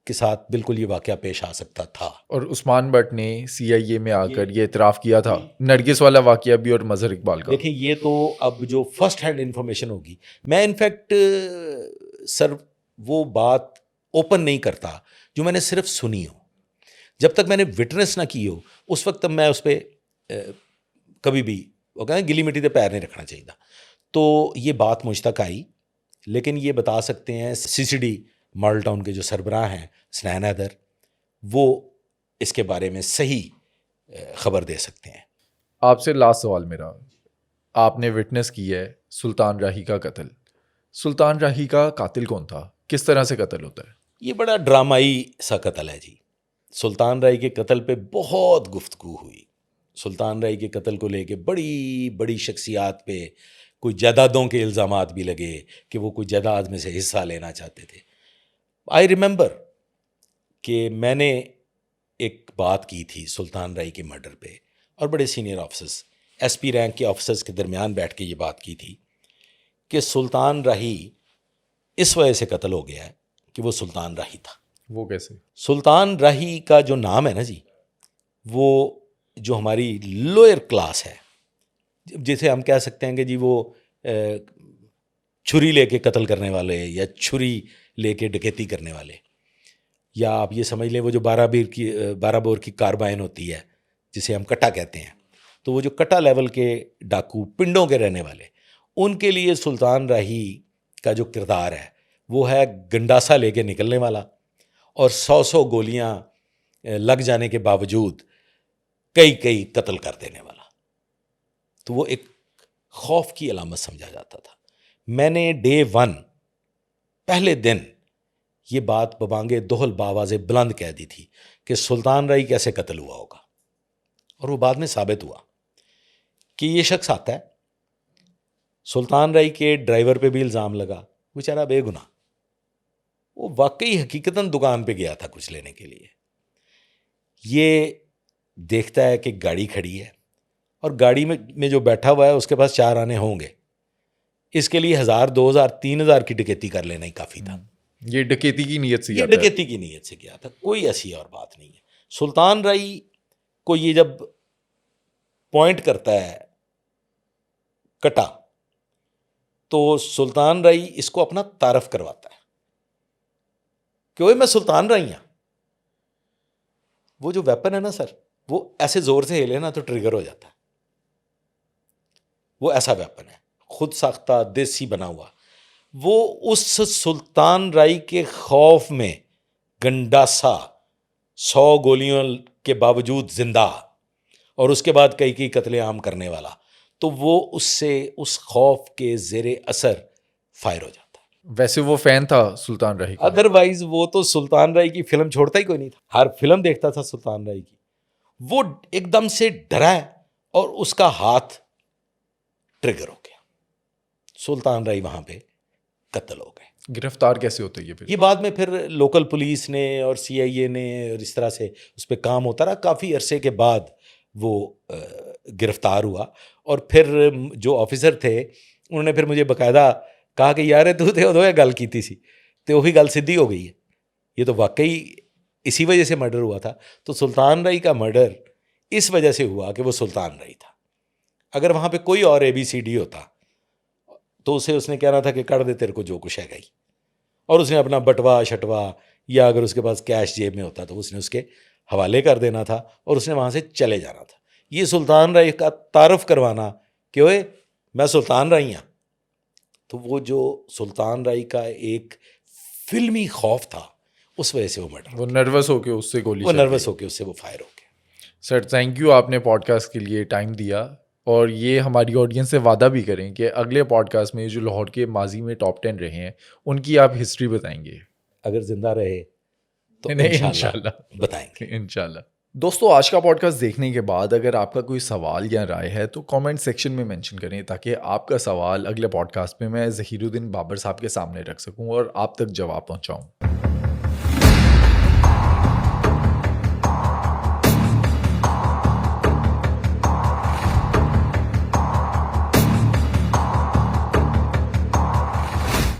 کے ساتھ بالکل یہ واقعہ پیش آ سکتا تھا. اور عثمان بٹ نے سی آئی اے میں آ کر یہ اعتراف کیا تھا, نرگس والا واقعہ بھی اور مظہر اقبال کا. دیکھیں یہ تو اب جو فرسٹ ہینڈ انفارمیشن ہوگی, میں انفیکٹ سر وہ بات اوپن نہیں کرتا جو میں نے صرف سنی ہو. جب تک میں نے وٹنس نہ کی ہو اس وقت تک میں اس پہ کبھی بھی وہ کہتے گلی مٹی پہ پیر نہیں رکھنا چاہیے. تو یہ بات مجھ تک آئی, لیکن یہ بتا سکتے ہیں سی سی ڈی ماڈل ٹاؤن کے جو سربراہ ہیں حسنین حیدر, وہ اس کے بارے میں صحیح خبر دے سکتے ہیں. آپ سے لاسٹ سوال میرا, آپ نے وٹنس کی ہے سلطان راہی کا قتل. سلطان راہی کا قاتل کون تھا, کس طرح سے قتل ہوتا ہے؟ یہ بڑا ڈرامائی سا قتل ہے جی. سلطان راہی کے قتل پہ بہت گفتگو ہوئی. سلطان راہی کے قتل کو لے کے بڑی بڑی شخصیات پہ کوئی جائیدادوں کے الزامات بھی لگے کہ وہ کوئی جائیداد میں سے حصہ لینا چاہتے تھے. آئی ریممبر کہ میں نے ایک بات کی تھی سلطان راہی کے مرڈر پہ, اور بڑے senior officers S P rank کے آفیسرز کے درمیان بیٹھ کے یہ بات کی تھی کہ سلطان راہی اس وجہ سے قتل ہو گیا ہے کہ وہ سلطان راہی تھا. وہ کیسے؟ سلطان راہی کا جو نام ہے نا جی, وہ جو ہماری لوئر کلاس ہے, جسے ہم کہہ سکتے ہیں کہ جی وہ چھری لے کے قتل کرنے والے یا چھری لے کے ڈکیتی کرنے والے, یا آپ یہ سمجھ لیں وہ جو 12 بور کی کاربائن ہوتی ہے جسے ہم کٹا کہتے ہیں, تو وہ جو کٹا لیول کے ڈاکو پنڈوں کے رہنے والے, ان کے لیے سلطان راہی کا جو کردار ہے وہ ہے گنڈاسا لے کے نکلنے والا, اور 100 گولیاں لگ جانے کے باوجود کئی قتل کر دینے والا. تو وہ ایک خوف کی علامت سمجھا جاتا تھا. میں نے ڈے 1 پہلے دن یہ بات ببانگے دوہل باواز بلند کہہ دی تھی کہ سلطان راہی کیسے قتل ہوا ہوگا, اور وہ بعد میں ثابت ہوا کہ یہ شخص آتا ہے. سلطان راہی کے ڈرائیور پہ بھی الزام لگا, بیچارہ بے گناہ, وہ واقعی حقیقتاً دکان پہ گیا تھا کچھ لینے کے لیے. یہ دیکھتا ہے کہ گاڑی کھڑی ہے, اور گاڑی میں جو بیٹھا ہوا ہے اس کے پاس 4 آنے ہوں گے, اس کے لیے 1000 2000 3000 کی ڈکیتی کر لینا ہی کافی تھا. یہ ڈکیتی کی نیت سے ڈکیتی کی نیت سے کیا تھا, کوئی ایسی اور بات نہیں ہے. سلطان راہی کو یہ جب پوائنٹ کرتا ہے کٹا, تو سلطان راہی اس کو اپنا تعارف کرواتا ہے کہ اوے میں سلطان راہی ہوں. وہ جو ویپن ہے نا سر, وہ ایسے زور سے ہلے نا تو ٹریگر ہو جاتا ہے. وہ ایسا ویپن ہے, خود ساختہ دیسی بنا ہوا. وہ اس سلطان رائی کے خوف میں گنڈاسا 100 گولیوں کے باوجود زندہ اور اس کے بعد کئی قتل عام کرنے والا, تو وہ اس خوف کے زیر اثر فائر ہو جاتا. ویسے وہ فین تھا سلطان رائی کا؟ ادروائز وہ تو سلطان رائی کی فلم چھوڑتا ہی کوئی نہیں تھا, ہر فلم دیکھتا تھا سلطان رائی کی. وہ ایک دم سے ڈرا اور اس کا ہاتھ ٹریگر ہو گیا, سلطان رائی وہاں پہ قتل ہو گئے. گرفتار کیسے ہوتے یہ بعد میں پھر لوکل پولیس نے اور CIA نے اور اس طرح سے اس پہ کام ہوتا رہا. کافی عرصے کے بعد وہ گرفتار ہوا, اور پھر جو آفیسر تھے انہوں نے پھر مجھے باقاعدہ کہا کہ یار تو گل کیتی سی تو وہی گل سدھی ہو گئی ہے, یہ تو واقعی اسی وجہ سے مرڈر ہوا تھا. تو سلطان رائی کا مرڈر اس وجہ سے ہوا کہ وہ سلطان رائی تھا. اگر وہاں پہ کوئی اور ABCD ہوتا تو اس نے کہنا تھا کہ کر دے تیرے کو جو کچھ ہے گئی, اور اس نے اپنا بٹوا شٹوا یا اگر اس کے پاس کیش جیب میں ہوتا تو اس نے اس کے حوالے کر دینا تھا اور اس نے وہاں سے چلے جانا تھا. یہ سلطان رائی کا تعارف کروانا کہ اوئے میں سلطان رائی ہوں, تو وہ جو سلطان رائی کا ایک فلمی خوف تھا اس وجہ سے وہ مرڈر, وہ نروس ہو کے اس سے گولی, وہ نروس ہو کے اس سے وہ فائر ہو گیا. سر تھینک یو, آپ نے پوڈ کاسٹ کے لیے ٹائم دیا, اور یہ ہماری آڈینس سے وعدہ بھی کریں کہ اگلے پوڈ کاسٹ میں جو لاہور کے ماضی میں ٹاپ 10 رہے ہیں ان کی آپ ہسٹری بتائیں گے. اگر زندہ رہے تو انشاءاللہ بتائیں گے انشاءاللہ. دوستو, آج کا پوڈ کاسٹ دیکھنے کے بعد اگر آپ کا کوئی سوال یا رائے ہے تو کامنٹ سیکشن میں مینشن کریں, تاکہ آپ کا سوال اگلے پوڈ کاسٹ میں ظہیر الدین بابر صاحب کے سامنے رکھ سکوں اور آپ تک جواب پہنچاؤں.